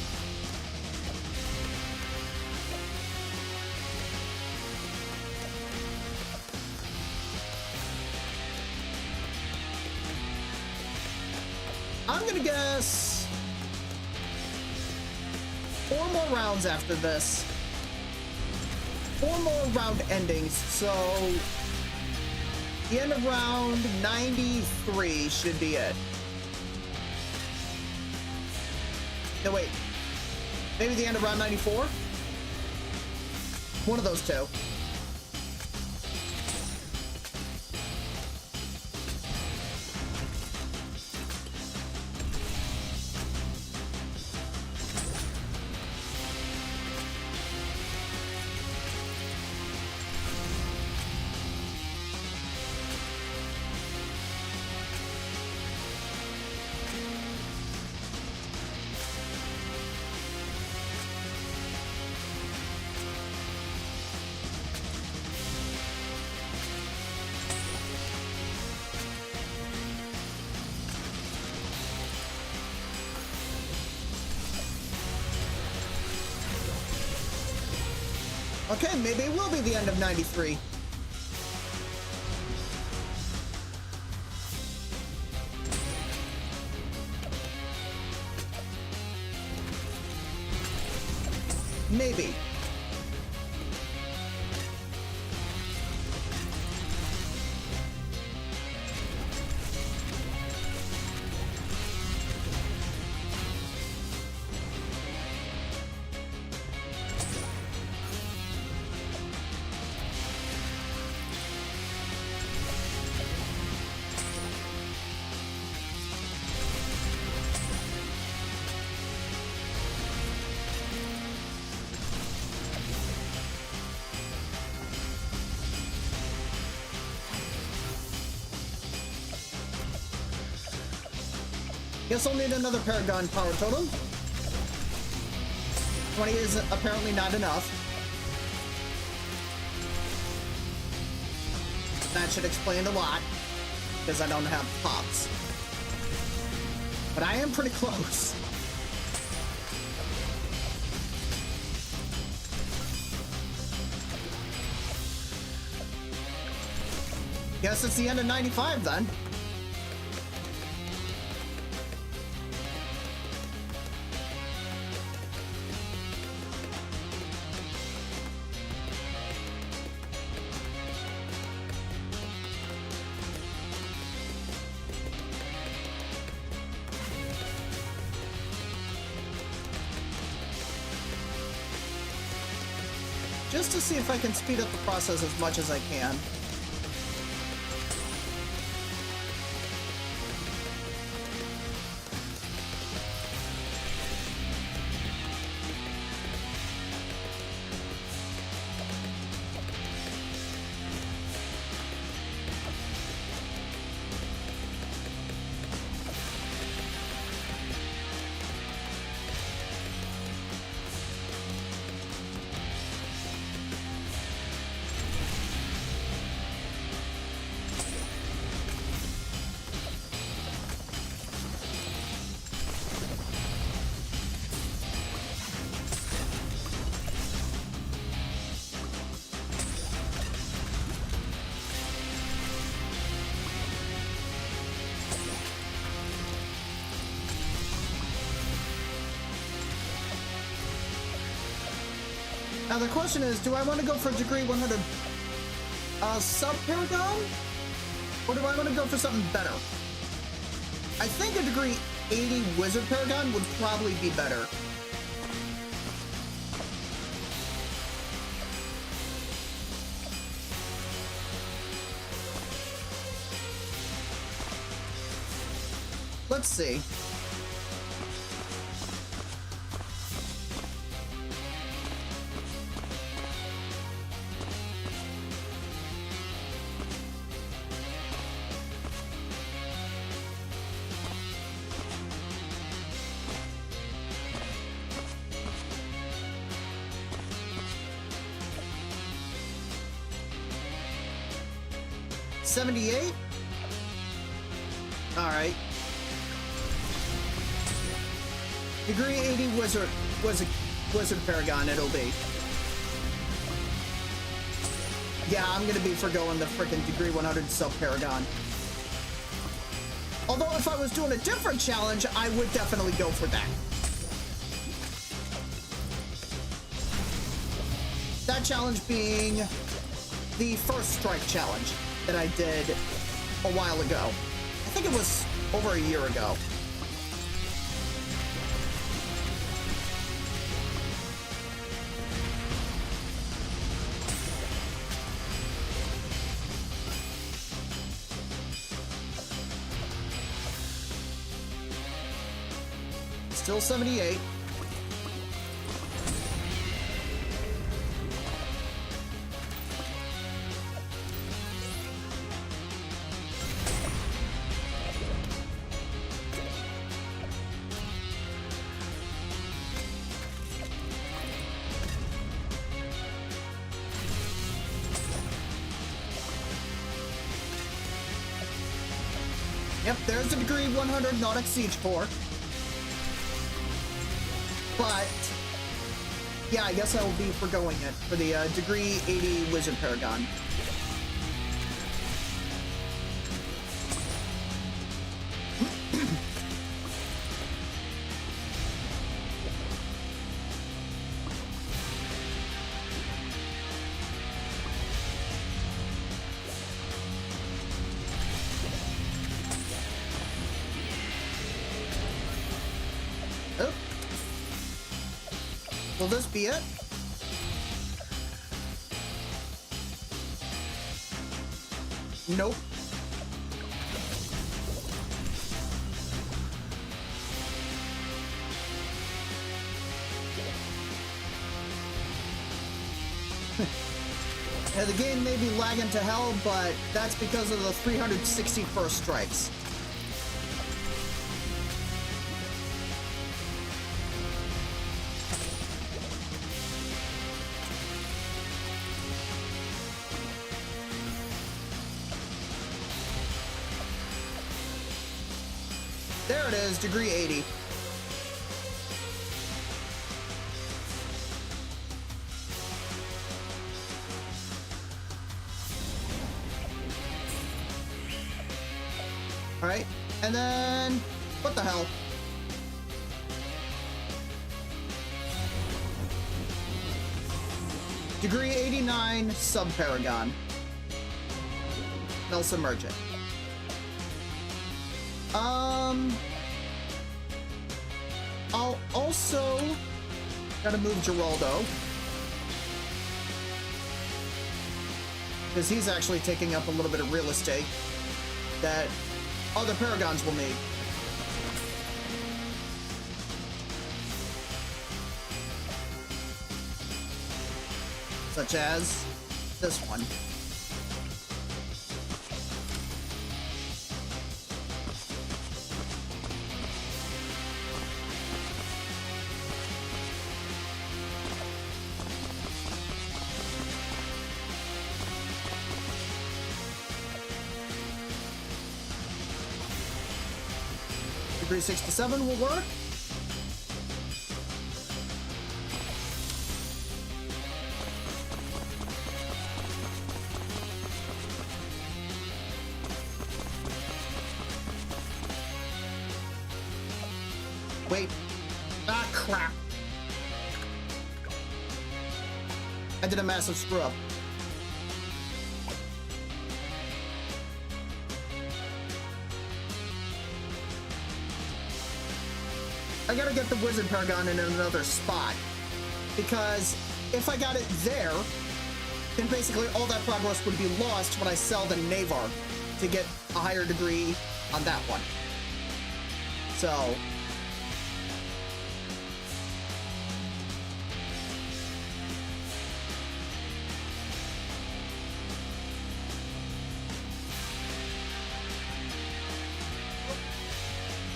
I'm gonna guess 4 more rounds after this. 4 more round endings, so the end of round 93 should be it. No, wait. Maybe the end of round 94? One of those two. Okay, maybe it will be the end of 93. Maybe. Guess I'll need another Paragon power totem. 20 is apparently not enough. That should explain a lot, because I don't have pops. But I am pretty close. Guess it's the end of 95 then. just to see if I can speed up the process as much as I can. Now the question is, do I want to go for degree 100 sub-paragon? Or do I want to go for something better? I think a degree 80 wizard paragon would probably be better. Let's see. $78? Alright. Degree 80 wizard paragon it'll be. Yeah, I'm gonna be forgoing the frickin' degree 100 sub paragon. Although if I was doing a different challenge, I would definitely go for that. That challenge being the first strike challenge that I did a while ago. I think it was over a year ago. Still 78. Yep, there's the degree 100 Nautic Siege Core. But, yeah, I guess I will be forgoing it for the degree 80 Wizard Paragon. Will this be it? Nope. Yeah, the game may be lagging to hell, but that's because of the 361st strikes. There it is, degree 80. Alright, and then, what the hell? Degree 89 Sub-Paragon. They'll submerge it. I'll also gotta move Geraldo. because he's actually taking up a little bit of real estate that other Paragons will need. Such as this one. Degree 67 will work. Wait. Ah, crap. I did a massive screw up. I gotta get the Wizard Paragon in another spot, because if I got it there, then basically all that progress would be lost when I sell the Navar to get a higher degree on that one. So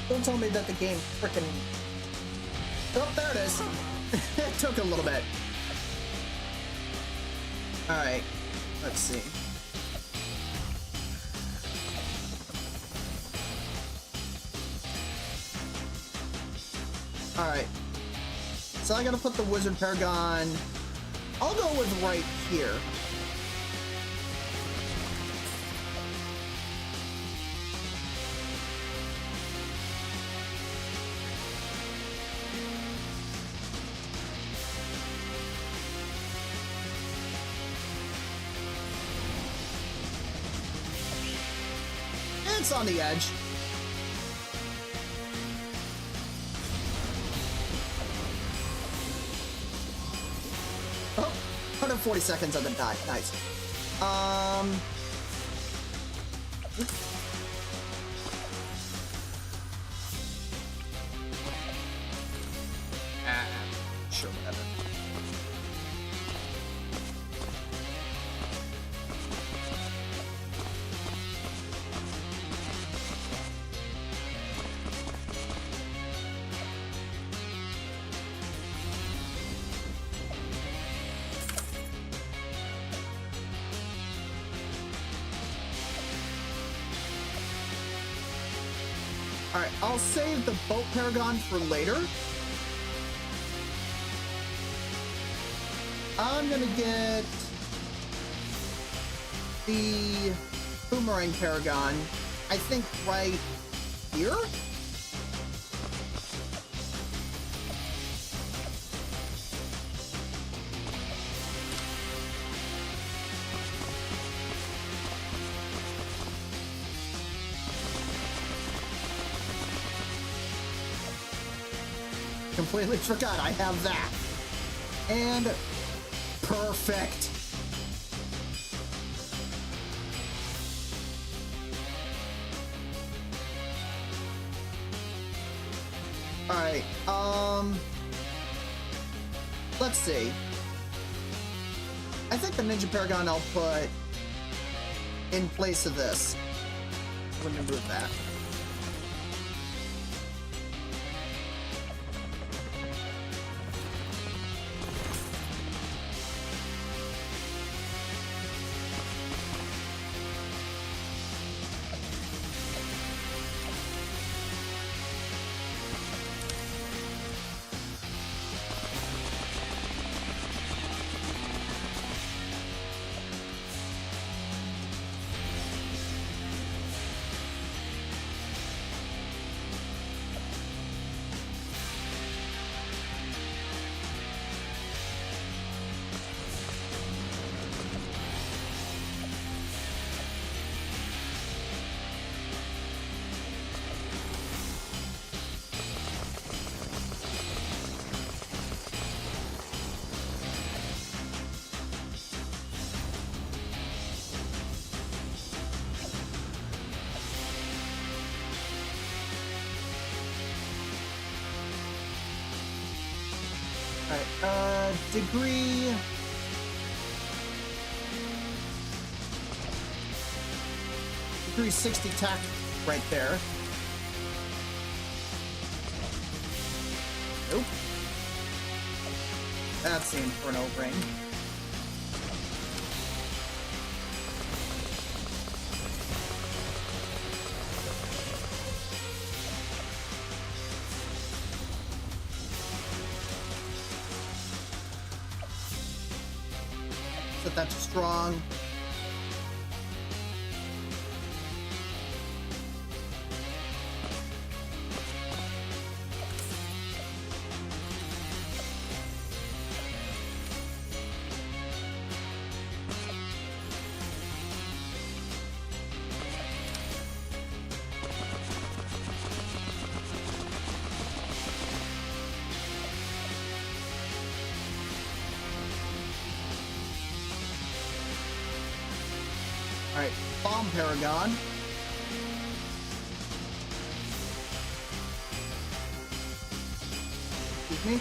don't tell me that the game frickin'... Oh, there it is. It took a little bit. Alright, let's see. Alright. So I gotta put the Wizard Paragon... I'll go with right here. It's on the edge. Oh, 140 seconds on the die. Nice. Sure, whatever. Alright, I'll save the Boat Paragon for later. I'm gonna get the Boomerang Paragon, I think right here? Completely forgot I have that. And perfect. Alright, let's see. I think the Ninja Paragon I'll put in place of this. I'm gonna move that. Alright, degree... Degree 60 tack right there. Nope. That's the Inferno ring. Set that to strong. Alright, Bomb Paragon. Excuse me.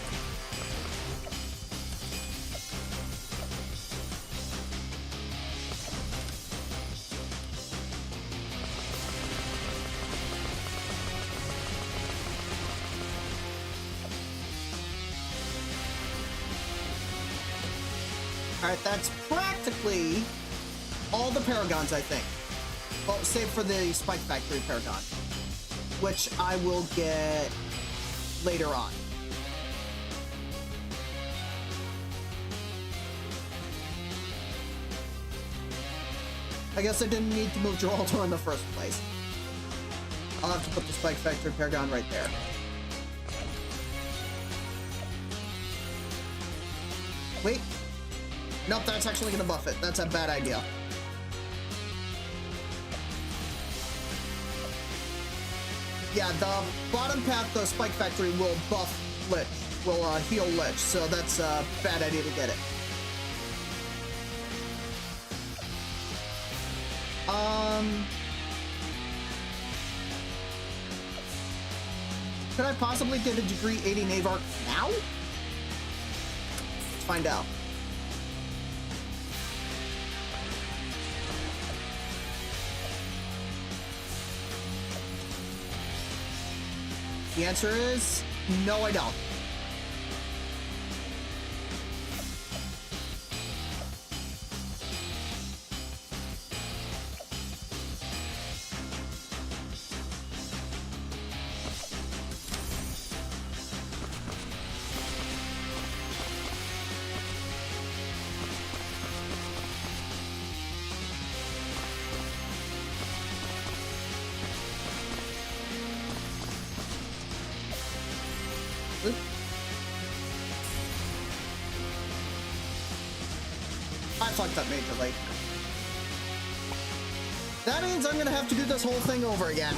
Alright, that's practically all the Paragons, I think. Well, save for the Spike Factory Paragon, which I will get later on. I guess I didn't need to move Geraldo in the first place. I'll have to put the Spike Factory Paragon right there. Wait. Nope, that's actually gonna buff it. That's a bad idea. Yeah, the bottom path, the Spike Factory, will buff Lich, will heal Lich, so that's a bad idea to get it. Could I possibly get a degree 80 Navark now? Let's find out. The answer is no, I don't. I fucked up majorly. That means I'm gonna have to do this whole thing over again.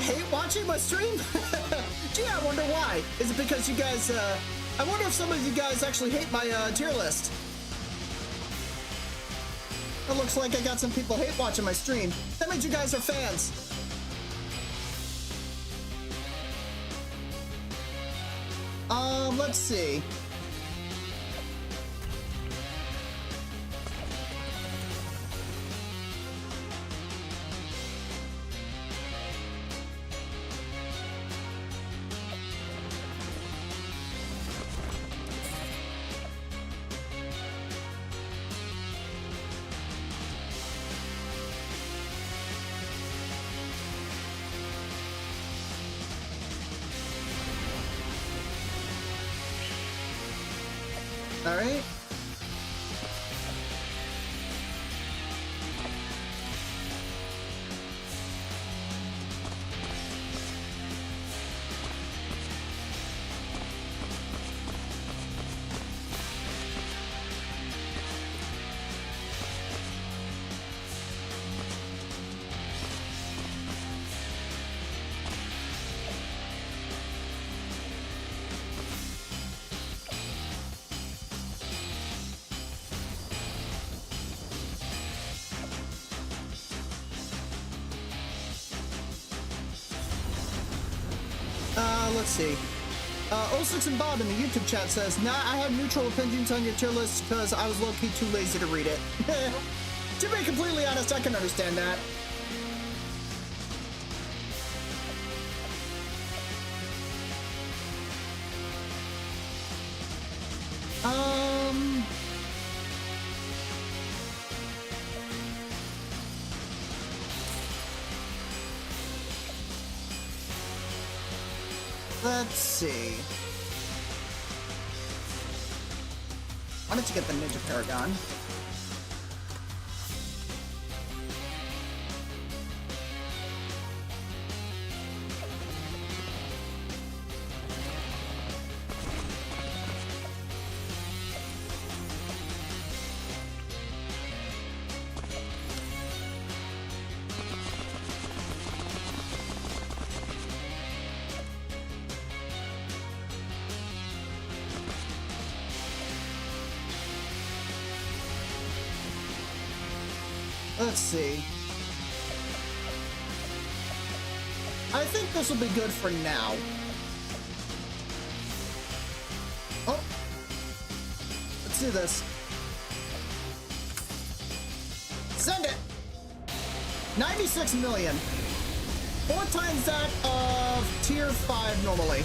Hate watching my stream? Gee, I wonder why. Is it because you guys, I wonder if some of you guys actually hate my tier list. It looks like I got some people hate watching my stream. That means you guys are fans. Let's see. All right. Let's see. 06 and Bob in the YouTube chat says, nah, I have neutral opinions on your tier list because I was low-key too lazy to read it. To be completely honest, I can understand that. Let's see. Why don't you get the Ninja Paragon? Let's see. I think this will be good for now. Oh. Let's do this. Send it! 96 million. 4 times that of tier 5 normally.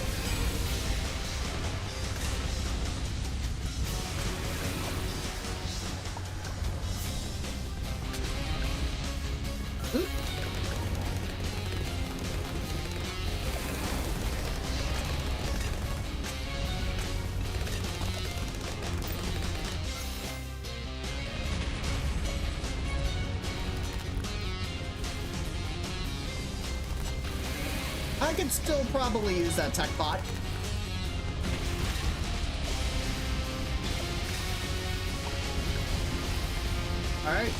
I could still probably use that tech bot. All right.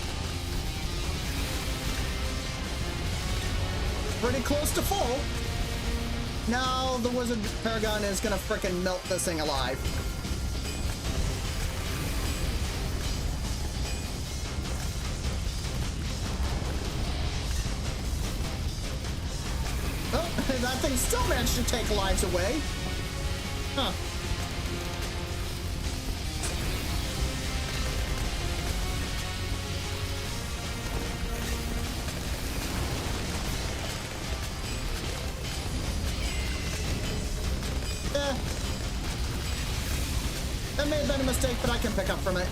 Pretty close to full. Now the Wizard Paragon is gonna frickin' melt this thing alive. That thing still managed to take lives away. Huh. That may have been a mistake, but I can pick up from it.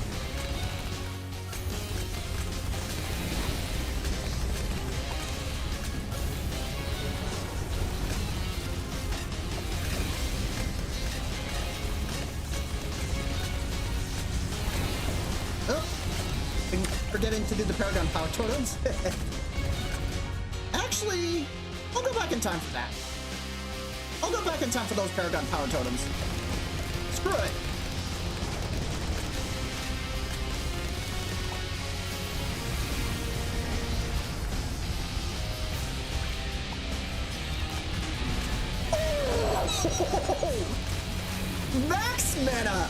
Forgetting to do the Paragon Power Totems. Actually, I'll go back in time for that. I'll go back in time for those Paragon Power Totems. Screw it. Oh! Max mana!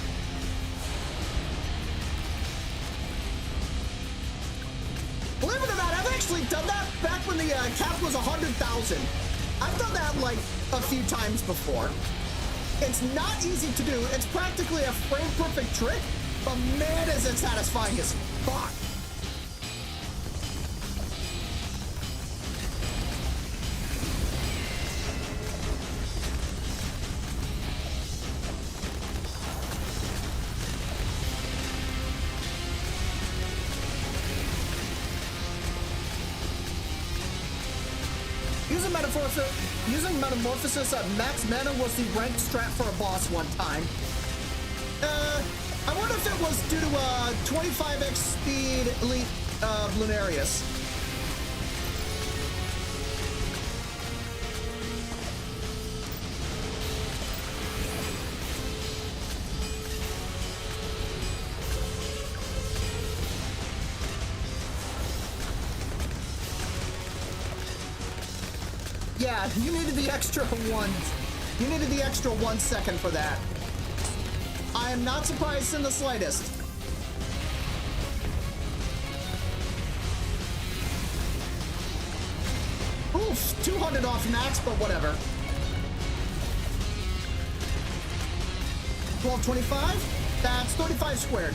Believe it or not, I've actually done that back when the cap was 100,000. I've done that like a few times before. It's not easy to do. It's practically a frame-perfect trick, but man, is it satisfying as fuck. Using Metamorphosis at max mana was the ranked strat for a boss one time. I wonder if it was due to 25x speed elite Lunarius. Yeah, you needed the extra one. You needed the extra 1 second for that. I am not surprised in the slightest. Oof, 200 off max, but whatever. 1225? That's 35 squared.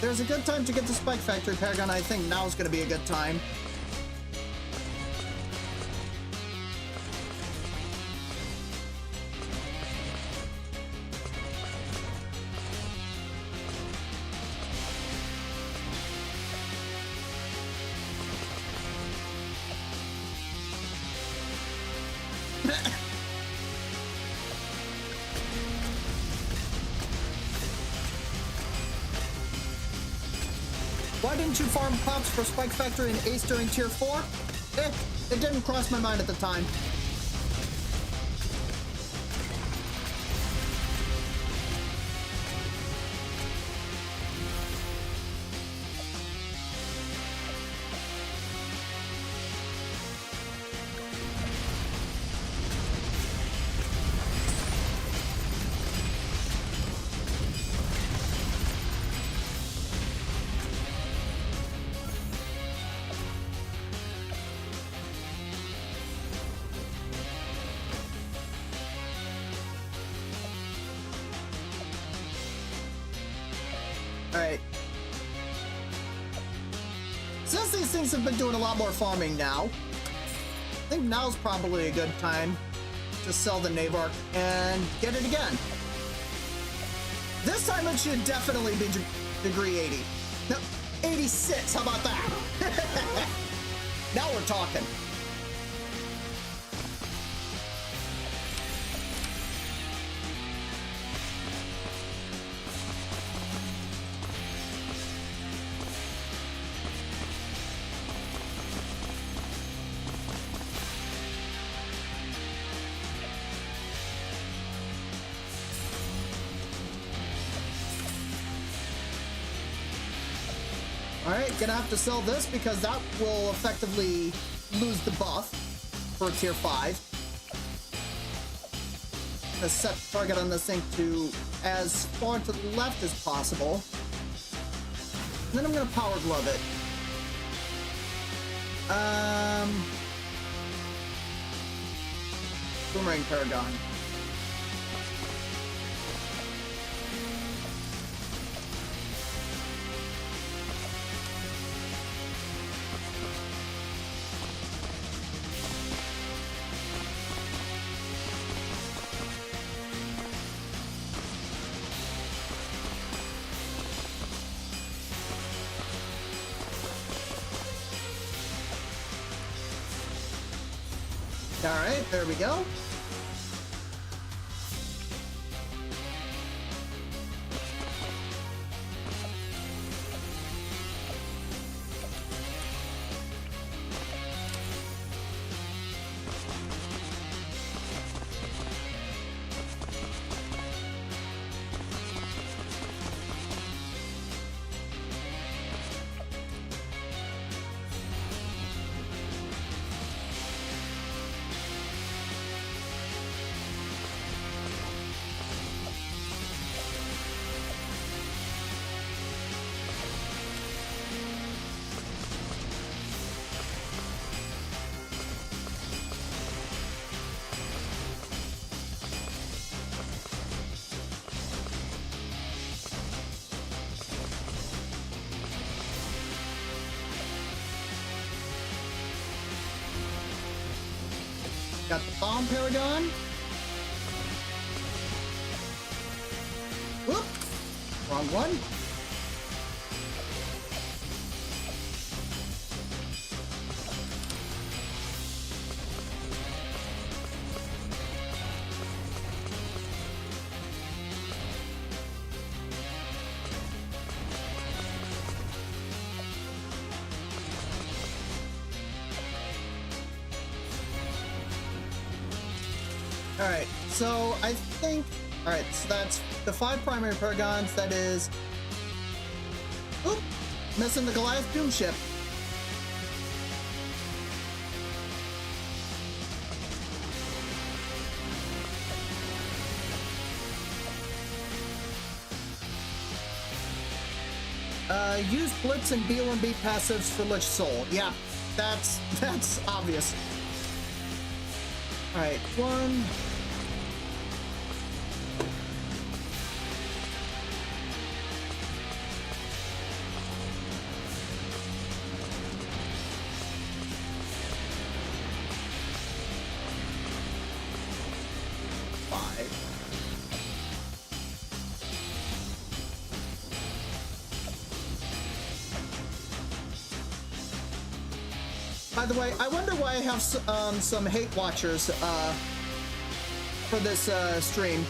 There's a good time to get the Spike Factory, Paragon. I think now is going to be a good time. Why didn't you farm pops for Spike Factory and Ace during Tier 4? It didn't cross my mind at the time. Alright. Since these things have been doing a lot more farming now, I think now's probably a good time to sell the Navark and get it again. This time it should definitely be degree 80. No, 86, how about that? Now we're talking. Alright, gonna have to sell this because that will effectively lose the buff for Tier 5. Gonna set the target on this thing to as far to the left as possible. And then I'm gonna Power Glove it. Boomerang Paragon. Alright, there we go. Got the bomb Paragon. Whoop! Wrong one. Alright, so I think... Alright, so that's the 5 primary Paragons. That is... Oop! Missing the Goliath Doom Ship. Use Blitz and B1B passives for Lich Soul. Yeah, that's obvious. Alright, 1... By the way, I wonder why I have some hate watchers for this stream.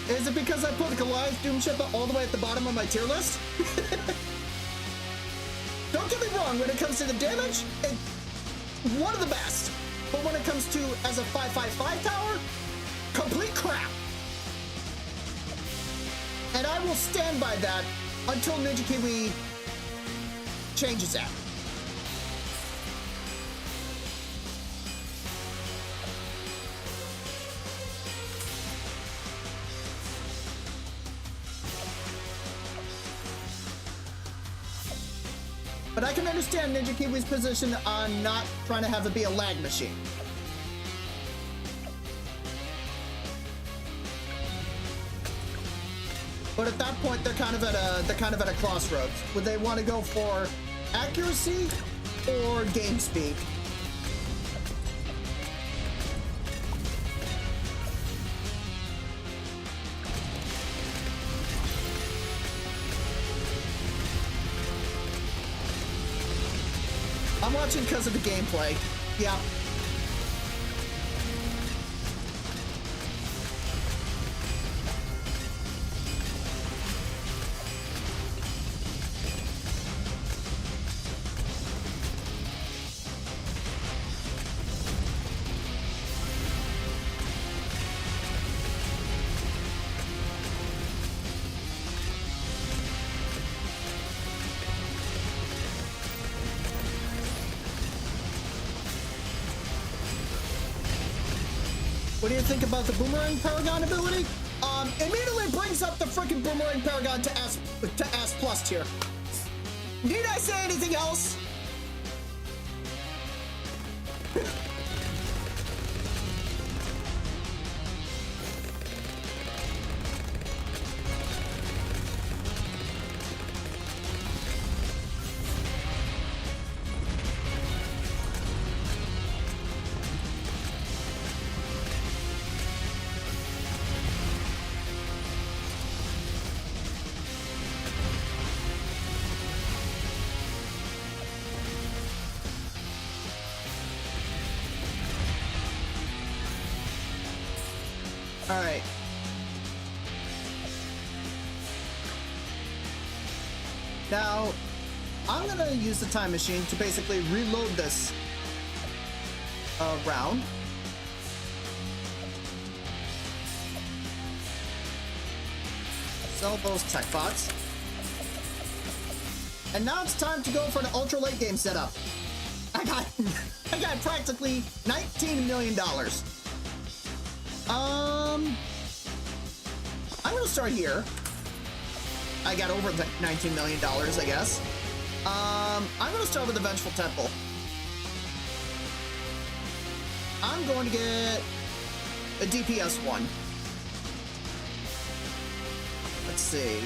Is it because I put Goliath Doom Ship all the way at the bottom of my tier list? Don't get me wrong, when it comes to the damage, it's one of the best. But when it comes to as a 5/5/5 tower, complete crap. And I will stand by that until Ninja Kiwi changes that. But I can understand Ninja Kiwi's position on not trying to have it be a lag machine. But at that point, they're kind of at a crossroads. Would they want to go for accuracy or game speed? I'm watching because of the gameplay. Yeah. What do you think about the Boomerang Paragon ability? Immediately brings up the freaking Boomerang Paragon to S plus tier. Need I say anything else? All right. Now, I'm gonna use the time machine to basically reload this round. Sell those tech bots. And now it's time to go for an ultra late game setup. I got practically $19 million. I'm gonna start here. I got over $19 million, I guess. I'm gonna start with the Vengeful Temple. I'm going to get a DPS one. Let's see.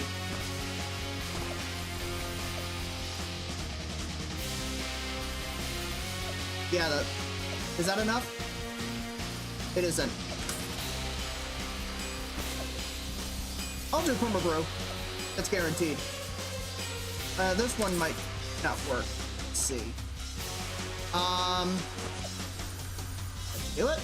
Yeah, is that enough? it isn't. I'll do Puma Brew. That's guaranteed. This one might not work. Let's see. Let's do it.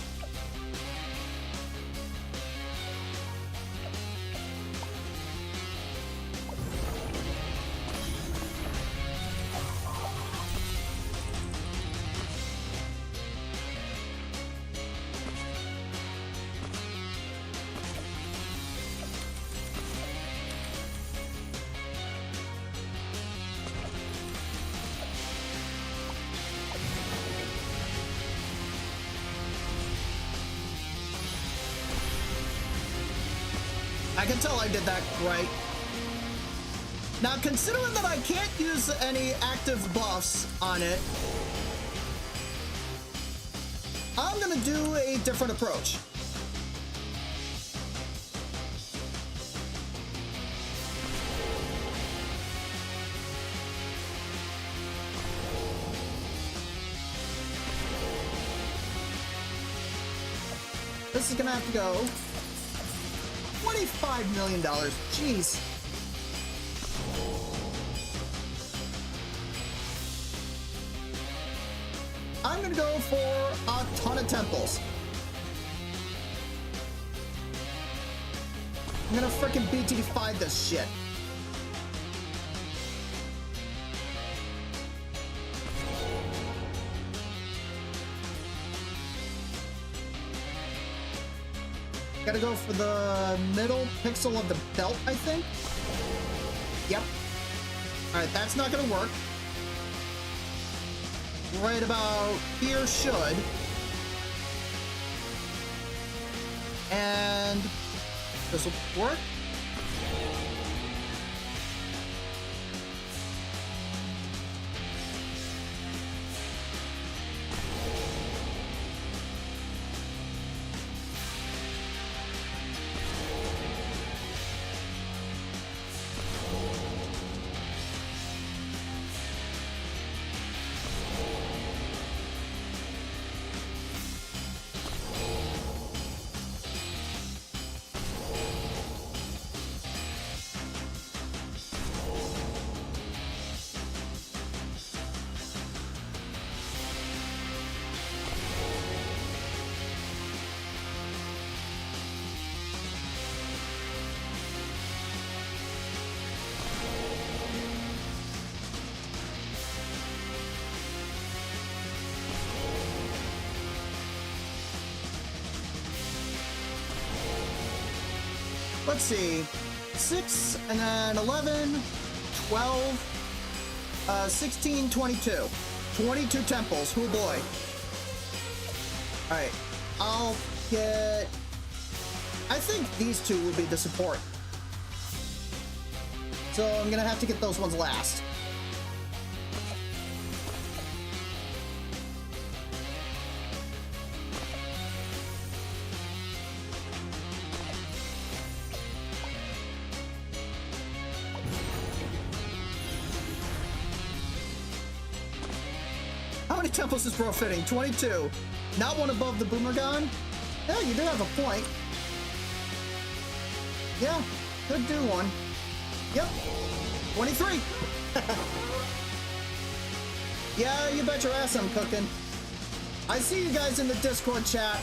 I can tell I did that right. Now, considering that I can't use any active buffs on it, I'm gonna do a different approach. This is gonna have to go $25 million. Jeez. I'm gonna go for a ton of temples. I'm gonna frickin' BT5 this shit. Gotta go for the middle pixel of the belt, I think. Yep. Alright, that's not gonna work. Right about here should. And this will work. Let's see, 6 and then 11, 12, 16, 22. 22 temples, oh boy. Alright, I'll get, I think these two will be the support. So I'm gonna have to get those ones last. How many temples is Bro fitting? 22. Not one above the Boomerang? Yeah, you do have a point. Yeah, could do one. Yep, 23. Yeah, you bet your ass I'm cooking. I see you guys in the Discord chat.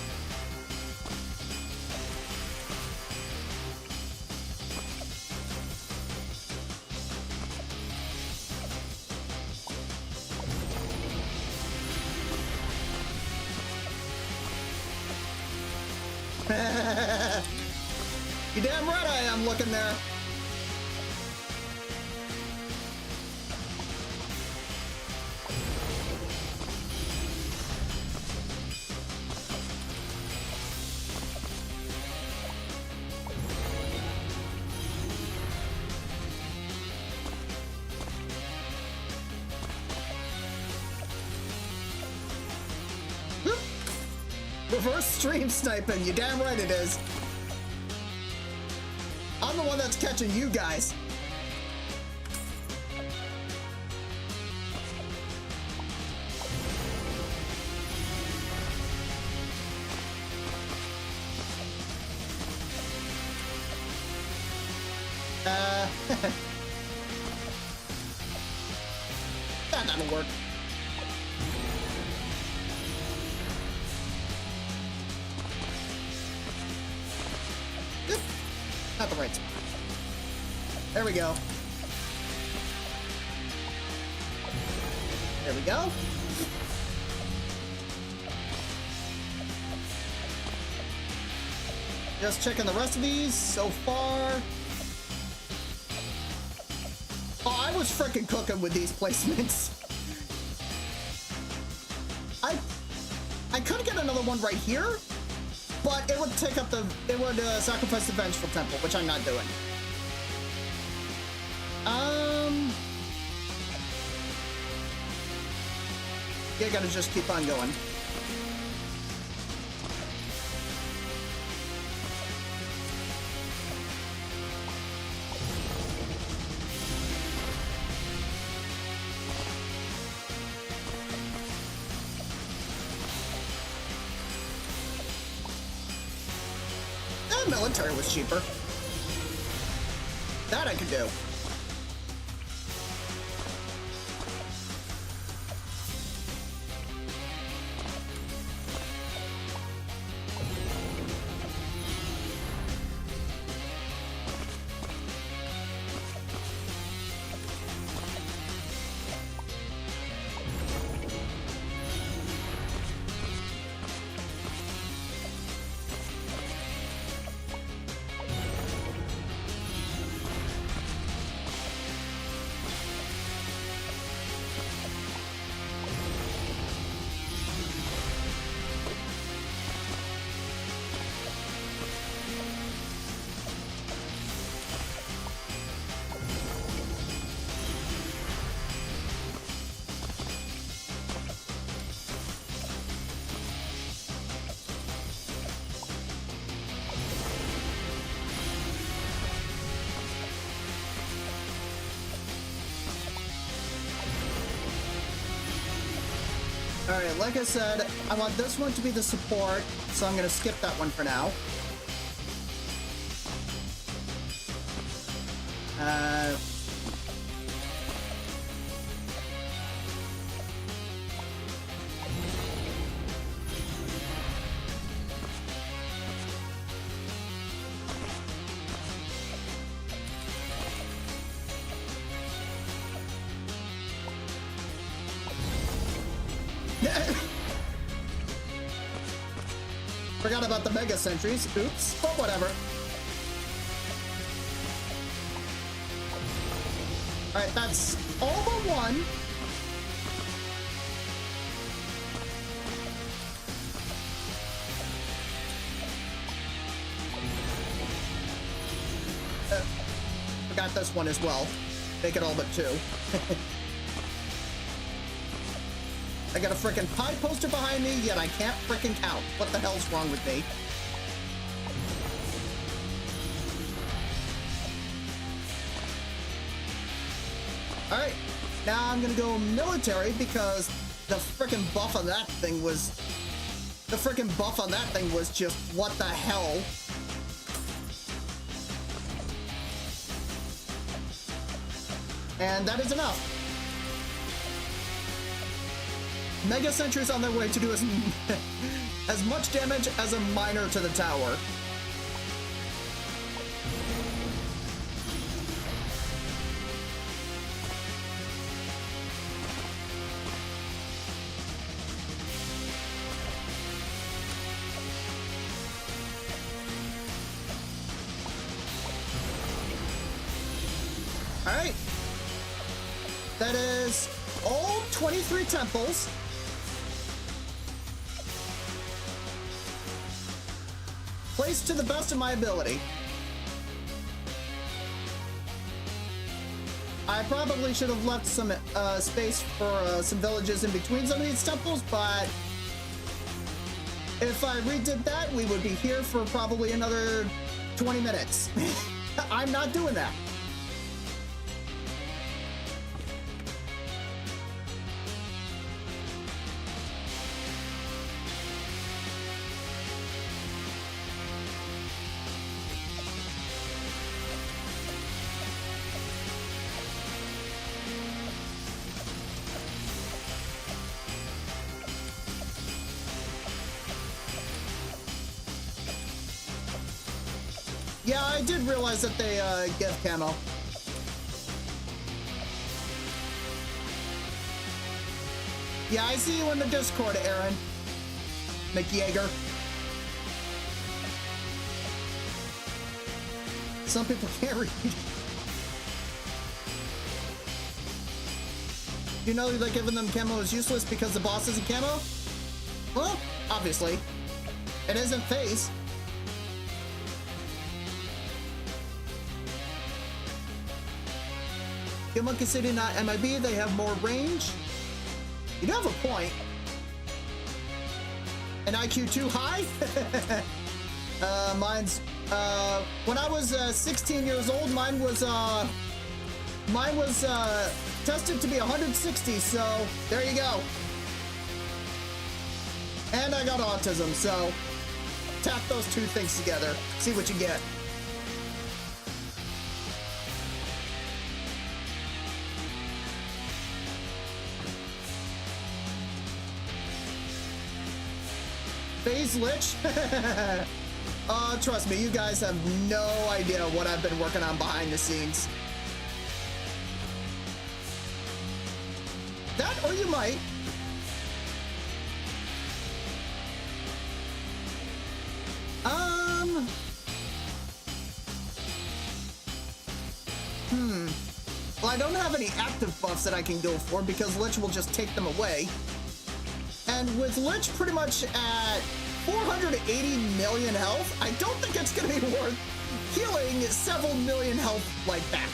You damn right I am looking there. Whoop. Reverse stream sniping, you damn right it is. I'm the one that's catching you guys. That'll work. Oop, not the right spot. There we go. There we go. Just checking the rest of these so far. Oh, I was freaking cooking with these placements. I could get another one right here, but it would take up the, it would sacrifice the Vengeful Temple, which I'm not doing. Yeah, gotta just keep on going. Military was cheaper. That I could do. Alright, like I said, I want this one to be the support, so I'm going to skip that one for now. Forgot about the Mega Sentries. Oops, but whatever. Alright, that's all but one. Forgot this one as well. Make it all but two. I got a frickin' pie poster behind me, yet I can't frickin' count. What the hell's wrong with me? Alright, now I'm gonna go military because the frickin' buff on that thing was... The frickin' buff on that thing was just, what the hell? And that is enough. Mega Sentry's on their way to do as much damage as a miner to the tower. Alright. That is all 23 temples. Placed to the best of my ability. I probably should have left some space for some villages in between some of these temples, but if I redid that, we would be here for probably another 20 minutes. I'm not doing that. Yeah, I did realize that they give camo. Yeah, I see you in the Discord, Aaron McYager. Some people can't read. You know that giving them camo is useless because the boss isn't camo? Well, obviously. It isn't phase. Get Monkey City, not MIB, they have more range. You do have a point. An IQ too high? Mine's, when I was 16 years old, mine was tested to be 160, so there you go. And I got autism, so tap those two things together, see what you get. Phase Lich? Trust me, you guys have no idea what I've been working on behind the scenes. That, or you might. Well, I don't have any active buffs that I can go for because Lich will just take them away. And with Lich pretty much at 480 million health, I don't think it's going to be worth healing several million health like that.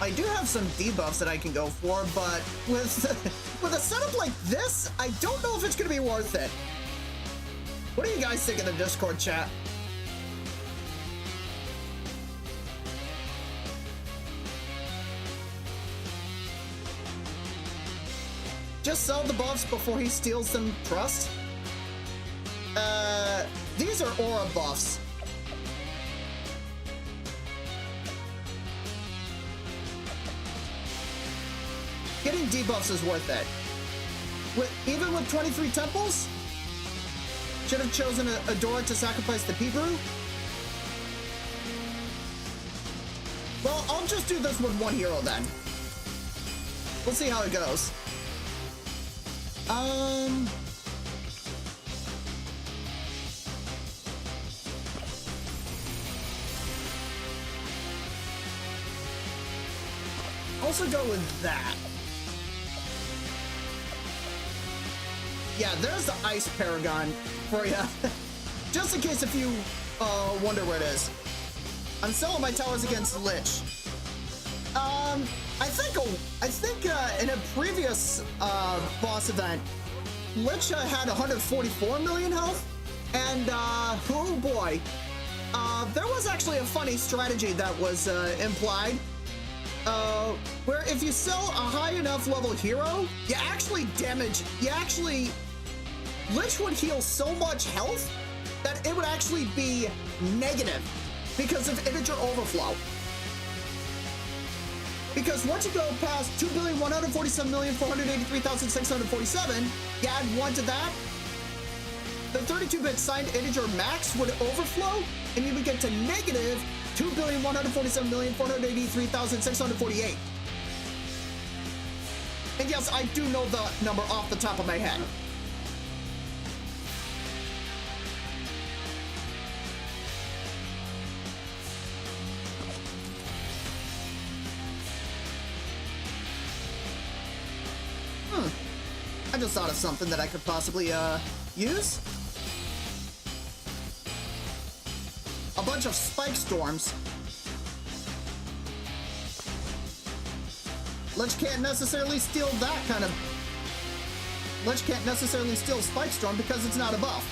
I do have some debuffs that I can go for, but with a setup like this, I don't know if it's going to be worth it. What do you guys think in the Discord chat? Just sell the buffs before he steals some trust? These are aura buffs. Getting debuffs is worth it. Even with 23 temples? Should have chosen a Dora to sacrifice the P-Brew? Well, I'll just do this with one hero then. We'll see how it goes. Also go with that. Yeah, there's the Ice Paragon for you. Just in case if you wonder where it is. I'm selling my towers against Lich. I think in a previous boss event, Lich had 144 million health, and oh boy, there was actually a funny strategy that was implied. Where if you sell a high enough level hero, Lich would heal so much health that it would actually be negative because of integer overflow. Because once you go past 2,147,483,647, you add 1 to that, the 32-bit signed integer max would overflow, and you would get to negative 2,147,483,648. And yes, I do know the number off the top of my head. I just thought of something that I could possibly use. A bunch of spike storms. Lich can't necessarily steal that kind of... Lich can't necessarily steal Spike Storm because it's not a buff.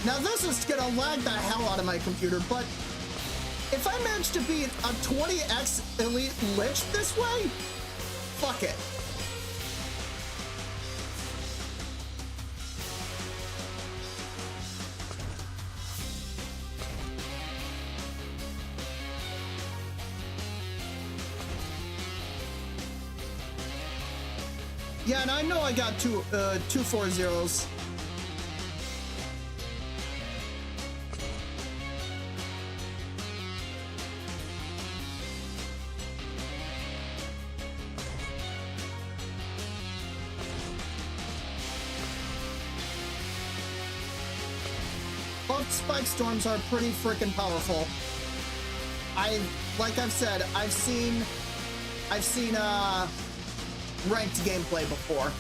Now this is gonna lag the hell out of my computer, but if I manage to beat a 20x Elite Lich this way, fuck it. Yeah, and I know I got two 4-0s. Both spike storms are pretty freaking powerful. Like I've said, I've seen ranked gameplay before.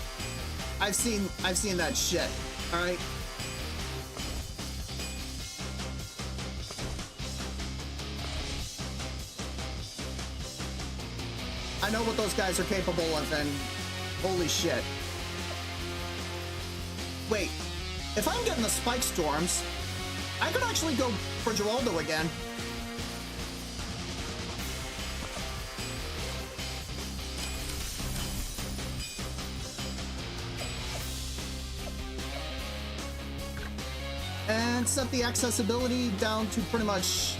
I've seen that shit. All right. I know what those guys are capable of, and holy shit. Wait, if I'm getting the spike storms, I could actually go for Geraldo again. And set the accessibility down to pretty much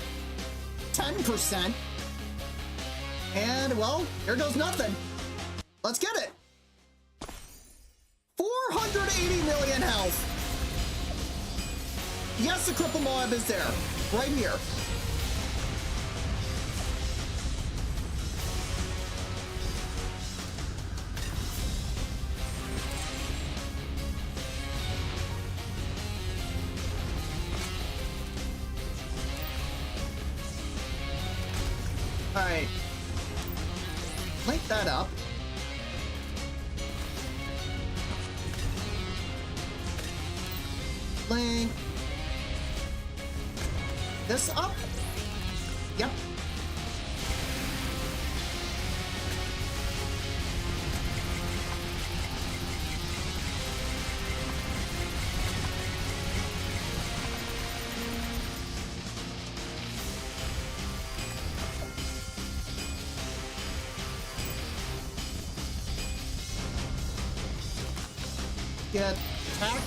10%. And, well, here goes nothing. Let's get it. 480 million health. Yes, the cripple mob is there. Right here. Alright. Link that up. Link this up. Yep. Get attack.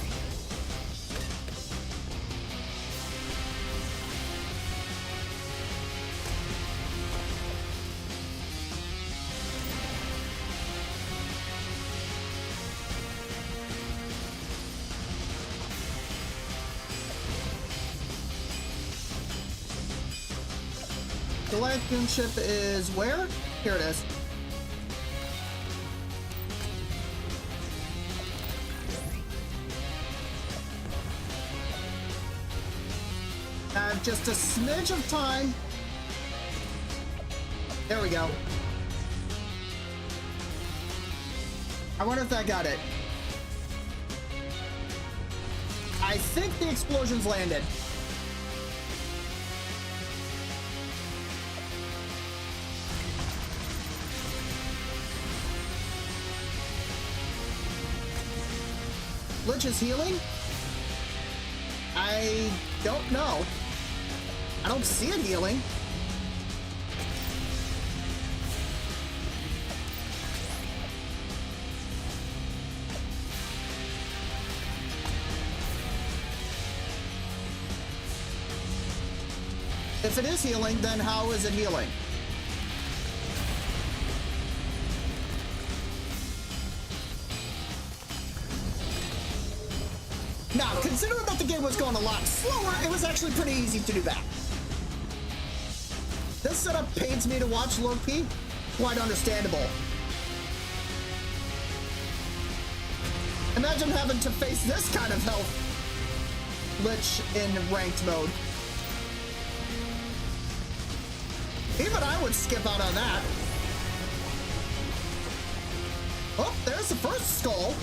The life goon ship is where? Here it is. Just a smidge of time. There we go. I wonder if that got it. I think the explosions landed. Lich is healing? I don't know. I don't see it healing. If it is healing, then how is it healing? Now, considering that the game was going a lot slower, it was actually pretty easy to do that. This setup pains me to watch low-key. Quite understandable. Imagine having to face this kind of health Lich in ranked mode. Even I would skip out on that. Oh, there's the first skull.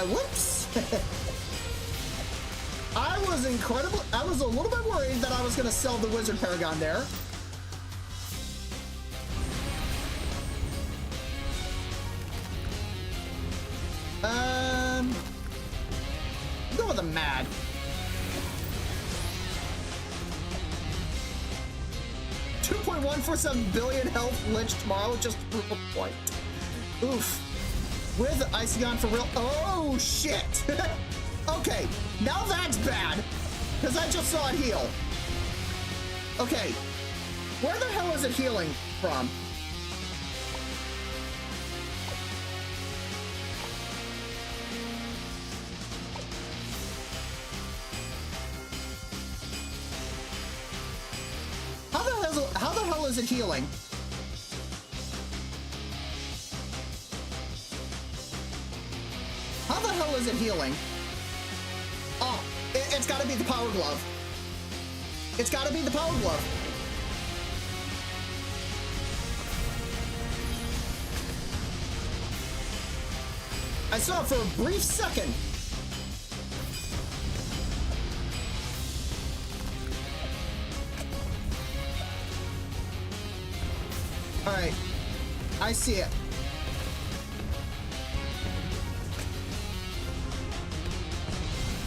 Whoops. I was a little bit worried that I was going to sell the Wizard Paragon there. of them mad. $2.147 billion health Lich tomorrow, just to prove a point. Oof. With Icegon for real. Oh, shit. Okay, now that's bad, because I just saw it heal. Okay, where the hell is it healing from? How the hell is it healing? How the hell is it healing? Oh, it's gotta be the power glove. It's gotta be the power glove. I saw it for a brief second. All right, I see it.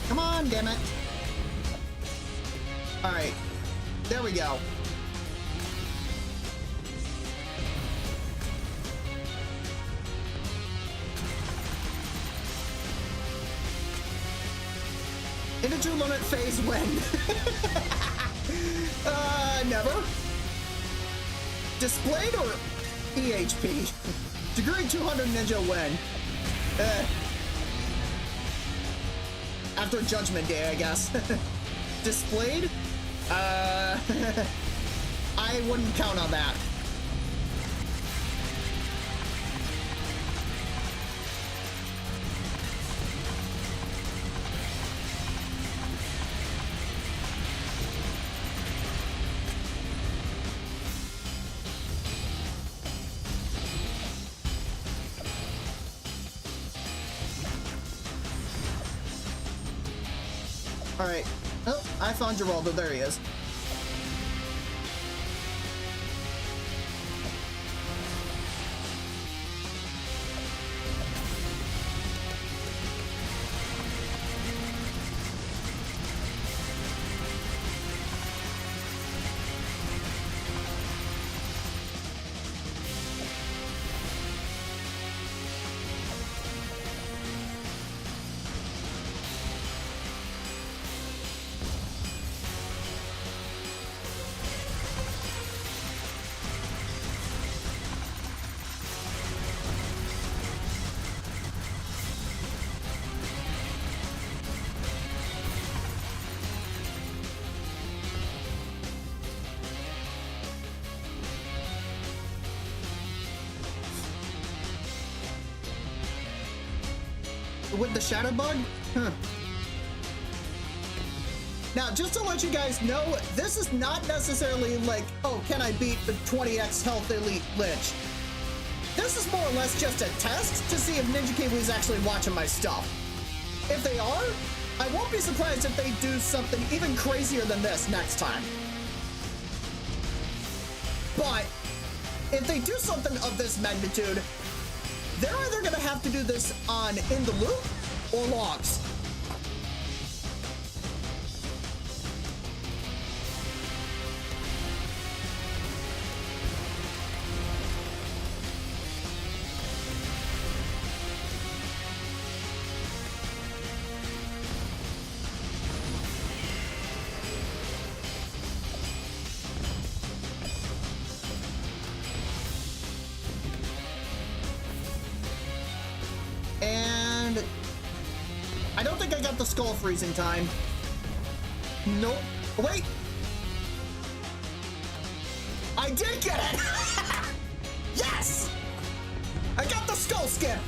Come on, damn it. All right, there we go. Integer limit phase when? Never. Displayed or EHP? Degree 200 ninja when? After Judgment Day, I guess. Displayed? I wouldn't count on that. All right. Oh, I found Geraldo. There he is. With the shadow bug? Huh. Now, just to let you guys know, this is not necessarily like, oh, can I beat the 20x health elite Lich? This is more or less just a test to see if Ninja Kiwi is actually watching my stuff. If they are, I won't be surprised if they do something even crazier than this next time. But if they do something of this magnitude, they're either gonna have to do this on In the Loop or logs. And I don't think I got the skull freezing time. Nope. Wait. I did get it. Yes. I got the skull skip.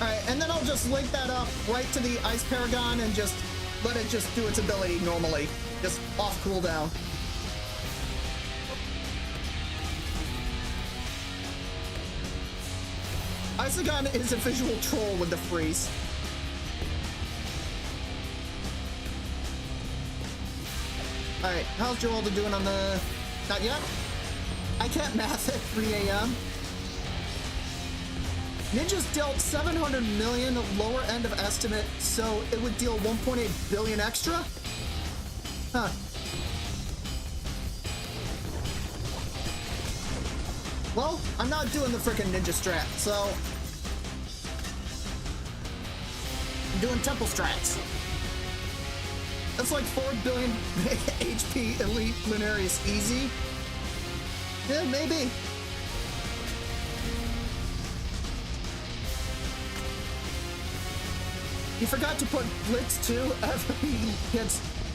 All right, and then I'll just link that up right to the Ice Paragon and just let it just do its ability normally, just off cooldown. Icegon is a visual troll with the freeze. Alright, how's Geraldo doing on the... Not yet? I can't math at 3 a.m. Ninja's dealt 700 million, lower end of estimate, so it would deal 1.8 billion extra? Huh. Well, I'm not doing the frickin' ninja strat, so... I'm doing temple strats. That's like 4 billion HP Elite Lunarius easy. Yeah, maybe. You forgot to put Blitz too.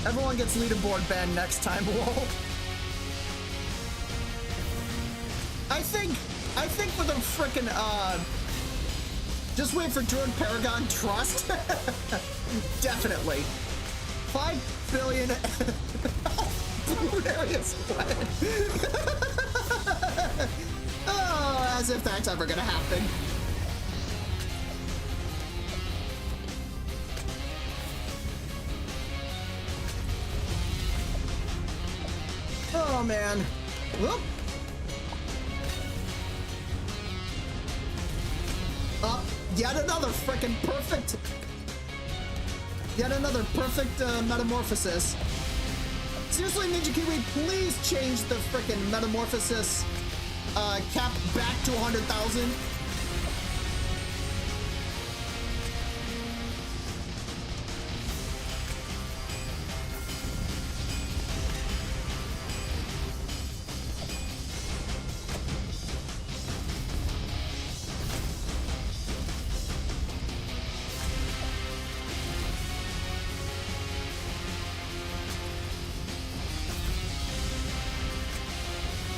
Everyone gets leaderboard banned next time. Lol. I think for the frickin' just wait for Druid Paragon Trust. Definitely. 5 billion Lunarius spread. Oh, as if that's ever gonna happen. Oh man. Whoop. Yet another freaking perfect. Yet another perfect metamorphosis. Seriously, Ninja Kiwi, please change the freaking metamorphosis cap back to 100,000.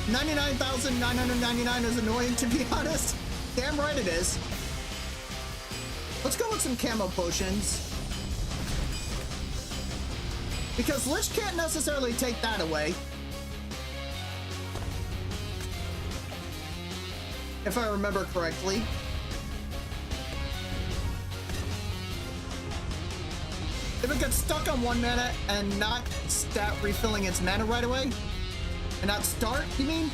$99,999 is annoying, to be honest. Damn right it is. Let's go with some camo potions. Because Lich can't necessarily take that away. If I remember correctly. If it gets stuck on 1 mana and not stat refilling its mana right away, and not start, you mean?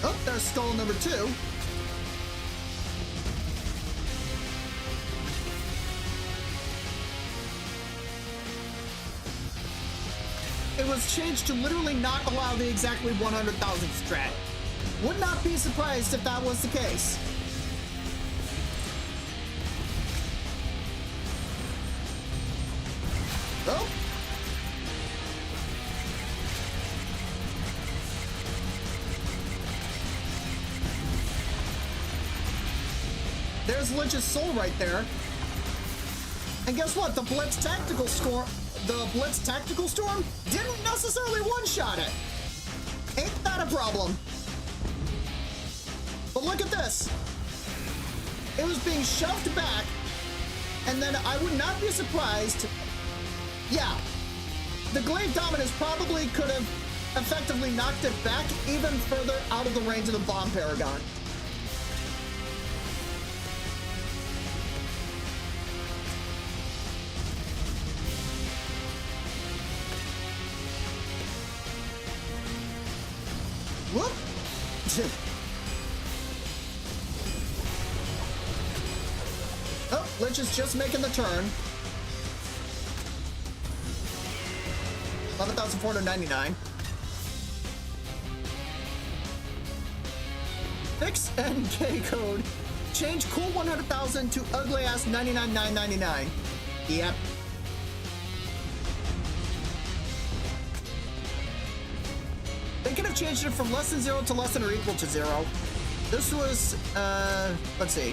Oh, there's skull number 2. It was changed to literally not allow the exactly 100,000 strat. Would not be surprised if that was the case. Oh. There's Lich's soul right there. And guess what? The Blitz Tactical Storm didn't necessarily one-shot it. Ain't that a problem? But look at this. It was being shoved back, and then I would not be surprised. Yeah, the Glaive Dominus probably could have effectively knocked it back even further out of the range of the Bomb Paragon. Whoop! Oh, Lich is just making the turn. 11,499. Fix NK code. Change cool 100,000 to ugly ass 99,999. Yep. They could have changed it from less than 0 to less than or equal to 0. This was, let's see.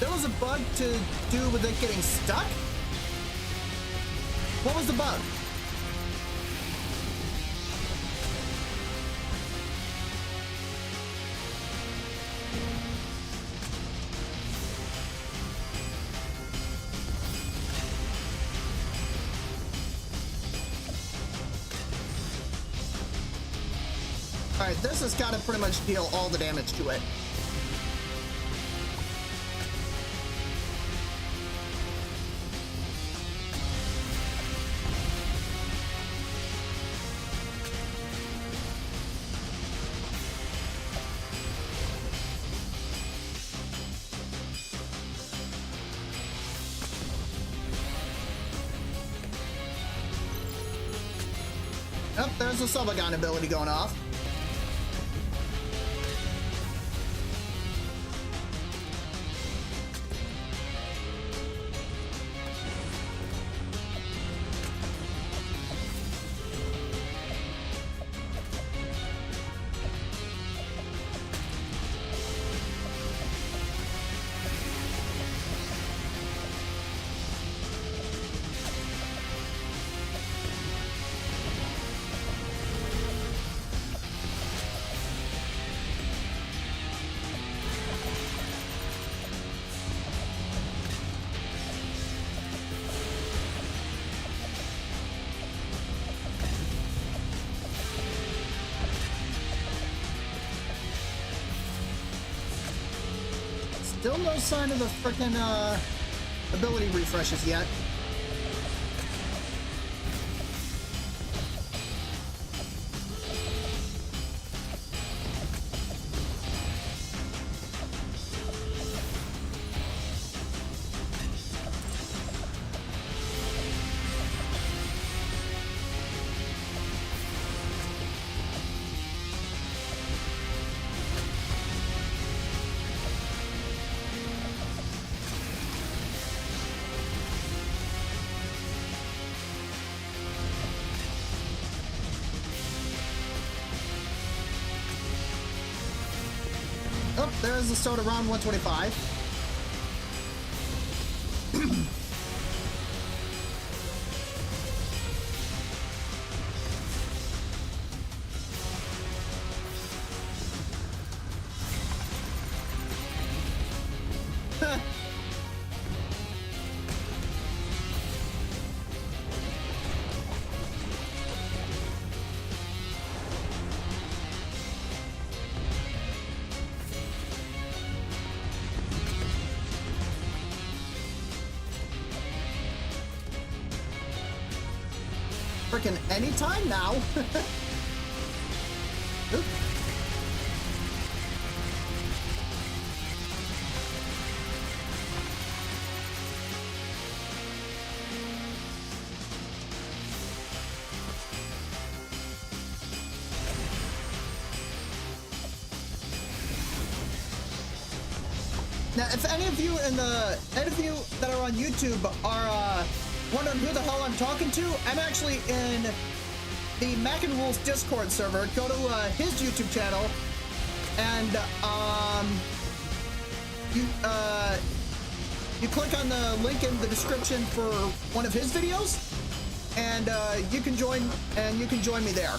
There was a bug to do with it getting stuck? What was the bug? Alright, this has got to pretty much deal all the damage to it. Yep, there's the Subagon ability going off. Still no sign of the frickin' ability refreshes yet. Oh, there's the start of round 125. Freaking anytime now. Oop. Now, if any of you that are on YouTube are wondering who the hell I'm talking to, I'm actually in the Mac and Rules Discord server. Go to his YouTube channel, and you click on the link in the description for one of his videos, and you can join me there.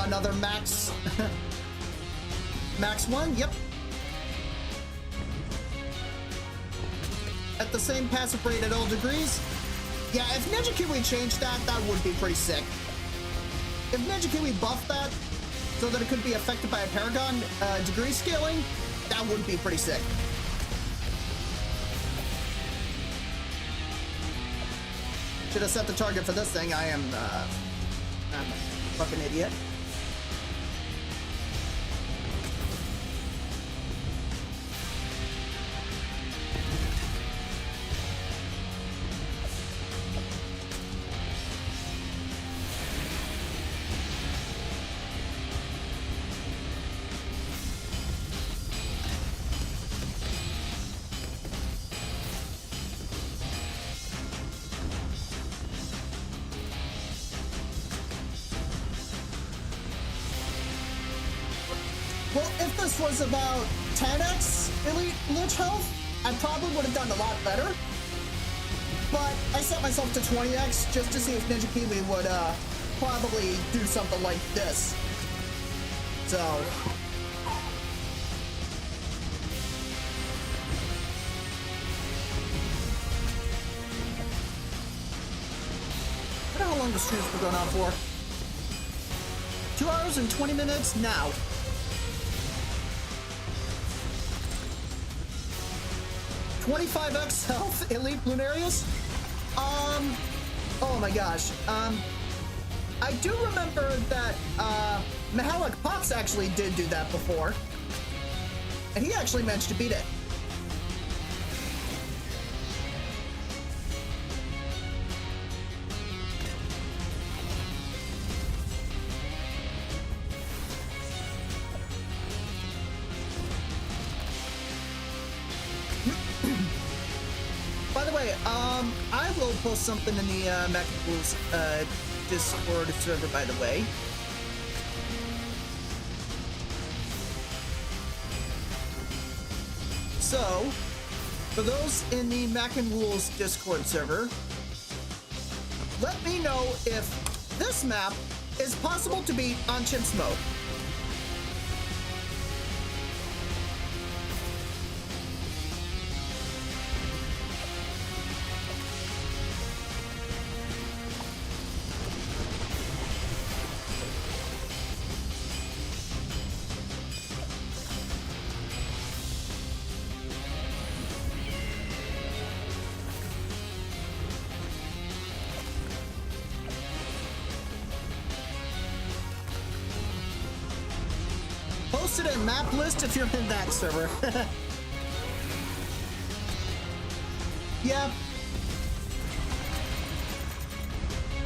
Another max max one, yep. At the same passive rate at all degrees. Yeah, if Ninja Kiwi changed that, that would be pretty sick. If Ninja Kiwi buffed that so that it could be affected by a Paragon degree scaling, that would be pretty sick. Should have set the target for this thing. I'm a fucking idiot. Well, if this was about 10x Elite Lich health, I probably would have done a lot better. But I set myself to 20x just to see if Ninja Kiwi would probably do something like this. So... I don't know how long the stream's been going on for. 2 hours and 20 minutes now. $25x health, Elite Lunarius? Oh my gosh. I do remember that Mahalik Pops actually did do that before, and he actually managed to beat it. By the way, I will post something in the Mac Rules Discord server, by the way. So, for those in the Mac and Rules Discord server, let me know if this map is possible to beat on Chimps mode. Post it in map list if you're in that server. Yeah.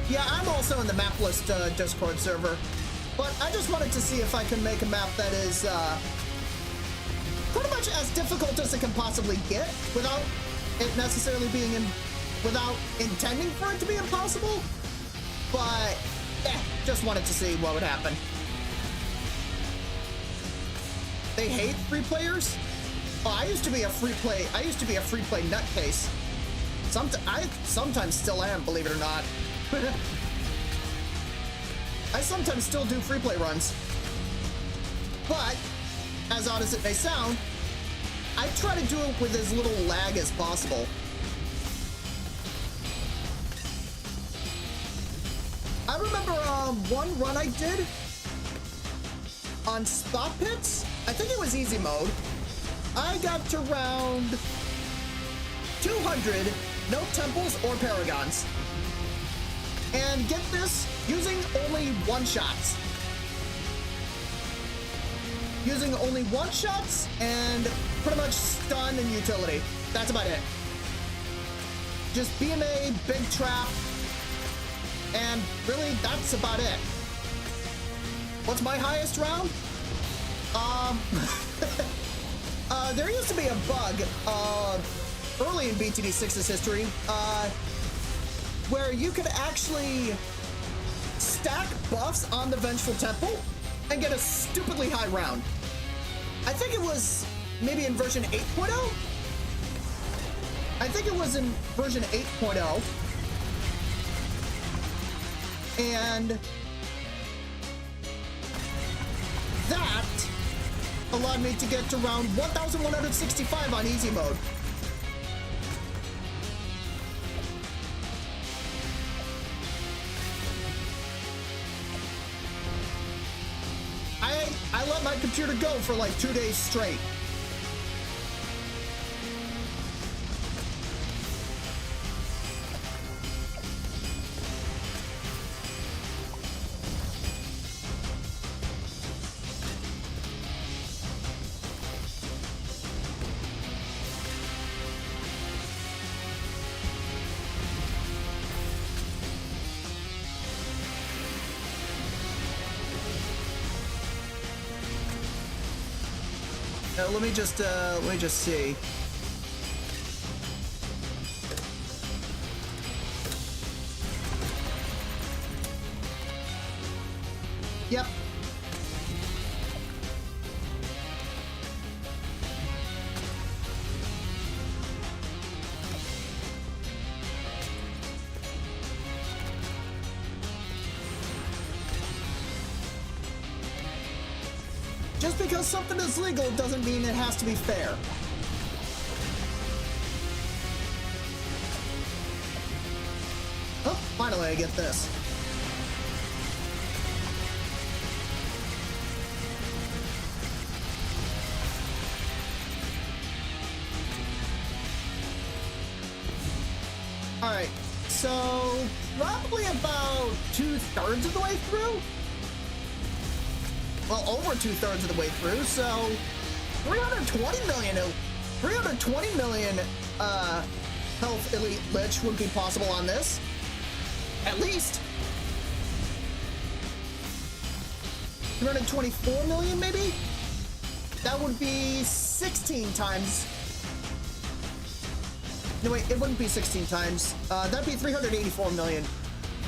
Yeah, I'm also in the map list Discord server. But I just wanted to see if I can make a map that is pretty much as difficult as it can possibly get without it necessarily being without intending for it to be impossible. But just wanted to see what would happen. They hate free players? Oh, I used to be a free play nutcase. I sometimes still am, believe it or not. I sometimes still do free play runs. But, as odd as it may sound, I try to do it with as little lag as possible. I remember one run I did on spot pits. I think it was easy mode. I got to round 200, no temples or paragons. And get this, using only one-shots. Using only one-shots and pretty much stun and utility. That's about it. Just BMA, big trap, and really that's about it. What's my highest round? There used to be a bug early in BTD6's history where you could actually stack buffs on the Vengeful Temple and get a stupidly high round. I think it was maybe in version 8.0. I think it was in version 8.0. And that allowed me to get to round 1165 on easy mode. I let my computer go for like 2 days straight. Let me just see. Yep. Just because something is legal doesn't mean it has to be fair. Oh, finally I get this. Alright, so probably about 2/3 of the way through. Well, over 2/3 of the way through, so 320 million health elite lich would be possible on this. At least 324 million, maybe? That would be 16 times. No, wait, it wouldn't be 16 times. That'd be 384 million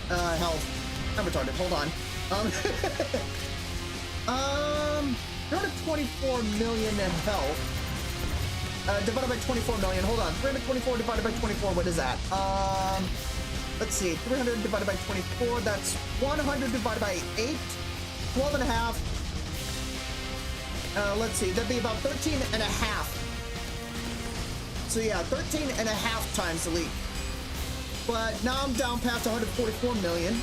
health. I'm retarded, hold on. 324 million in health. Divided by 24 million, hold on. 324 divided by 24, what is that? Let's see, 300 divided by 24, that's 100 divided by 8, 12 and a half. Let's see, that'd be about 13 and a half. So yeah, 13 and a half times elite. But now I'm down past 144 million.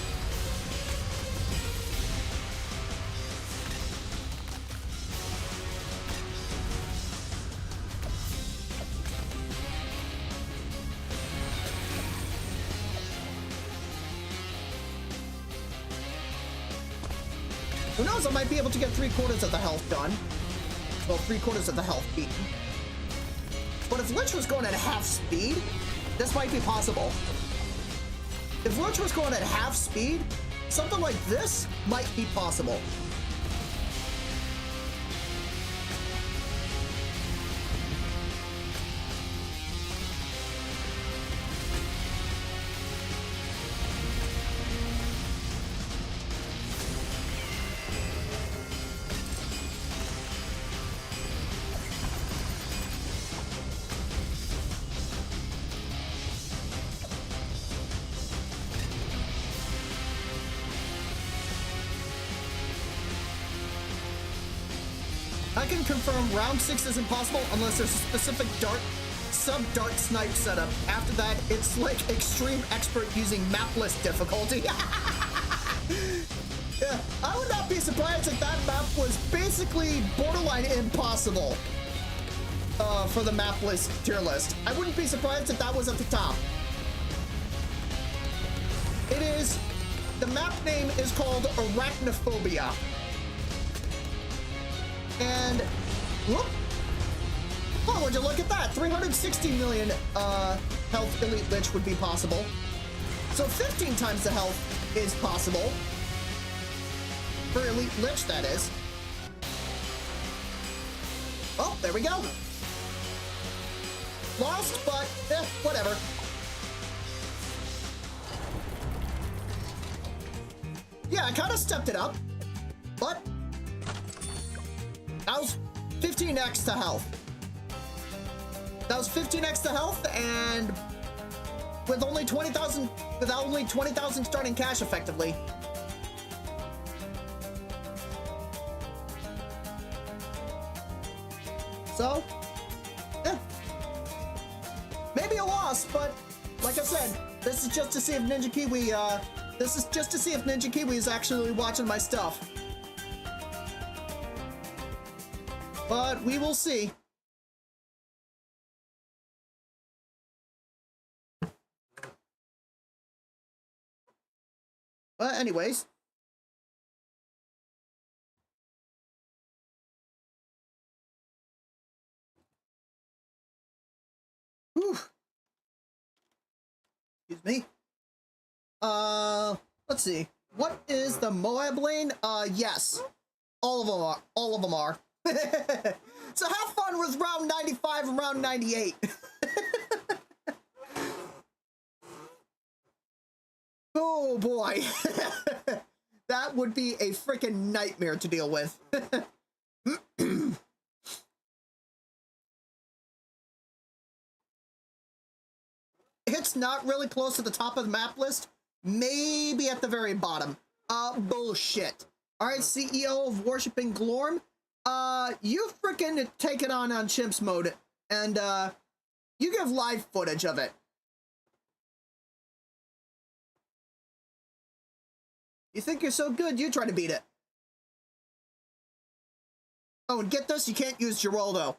Who knows, I might be able to get 3/4 of the health done. Well, 3/4 of the health beaten. But if Lich was going at half speed, this might be possible. If Lich was going at half speed, something like this might be possible. I can confirm round 6 is impossible unless there's a specific sub-dart snipe setup. After that, it's like extreme expert using map list difficulty. Yeah, I would not be surprised if that map was basically borderline impossible for the map list tier list. I wouldn't be surprised if that was at the top. It is, the map name is called Arachnophobia. And, whoop. Oh, would you look at that? 360 million health elite lich would be possible. So 15 times the health is possible. For elite lich, that is. Oh, there we go. Lost, but whatever. Yeah, I kind of stepped it up, but that was 15x to health. That was 15x to health, and with only 20,000, without only 20,000 starting cash, effectively. So, yeah, maybe a loss, but like I said, this is just to see if Ninja Kiwi. This is just to see if Ninja Kiwi is actually watching my stuff. But we will see. But anyways. Whew. Excuse me. Let's see. What is the Moab lane? Yes. All of them are. All of them are. So have fun with round 95 and round 98. Oh boy. That would be a freaking nightmare to deal with. It's not really close to the top of the map list. Maybe at the very bottom. Bullshit. Alright, CEO of Worshipping Glorm. You freaking take it on chimps mode, and, you give live footage of it. You think you're so good, you try to beat it. Oh, and get this, you can't use Geraldo.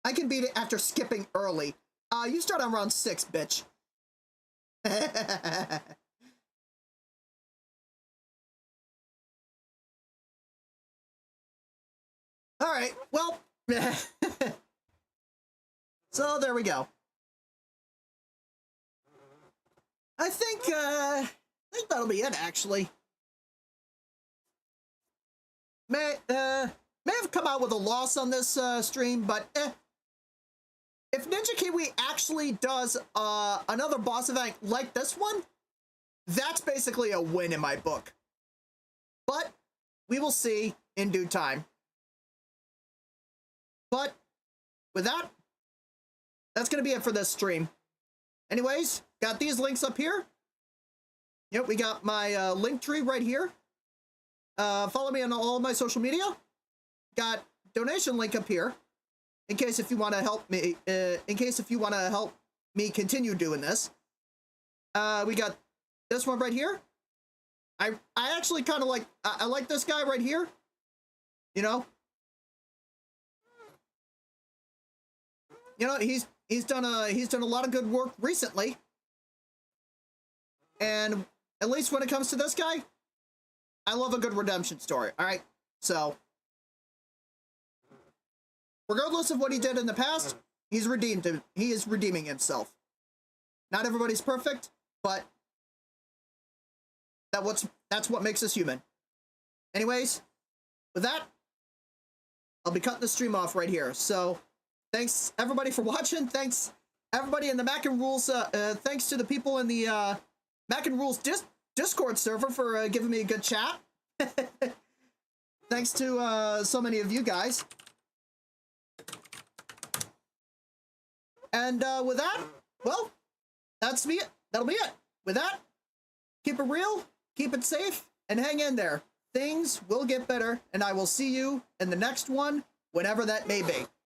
I can beat it after skipping early. You start on round 6, bitch. All right, well, so there we go. I think that'll be it, actually. May have come out with a loss on this stream, but if Ninja Kiwi actually does another boss event like this one, that's basically a win in my book. But we will see in due time. But with that, that's going to be it for this stream. Anyways, got these links up here. Yep, we got my link tree right here. Follow me on all my social media. Got donation link up here in case if you want to help me. In case if you want to help me continue doing this. We got this one right here. I actually kind of like I like this guy right here. You know, he's done a lot of good work recently. And at least when it comes to this guy, I love a good redemption story. All right, so regardless of what he did in the past, he's redeemed him. He is redeeming himself. Not everybody's perfect, but that's what makes us human. Anyways, with that, I'll be cutting the stream off right here. So thanks everybody for watching. Thanks everybody in the Mac and Rules. Thanks to the people in the Mac and Rules Discord server for giving me a good chat. Thanks to so many of you guys. And with that, well, that'll be it. With that, keep it real, keep it safe, and hang in there. Things will get better, and I will see you in the next one, whenever that may be.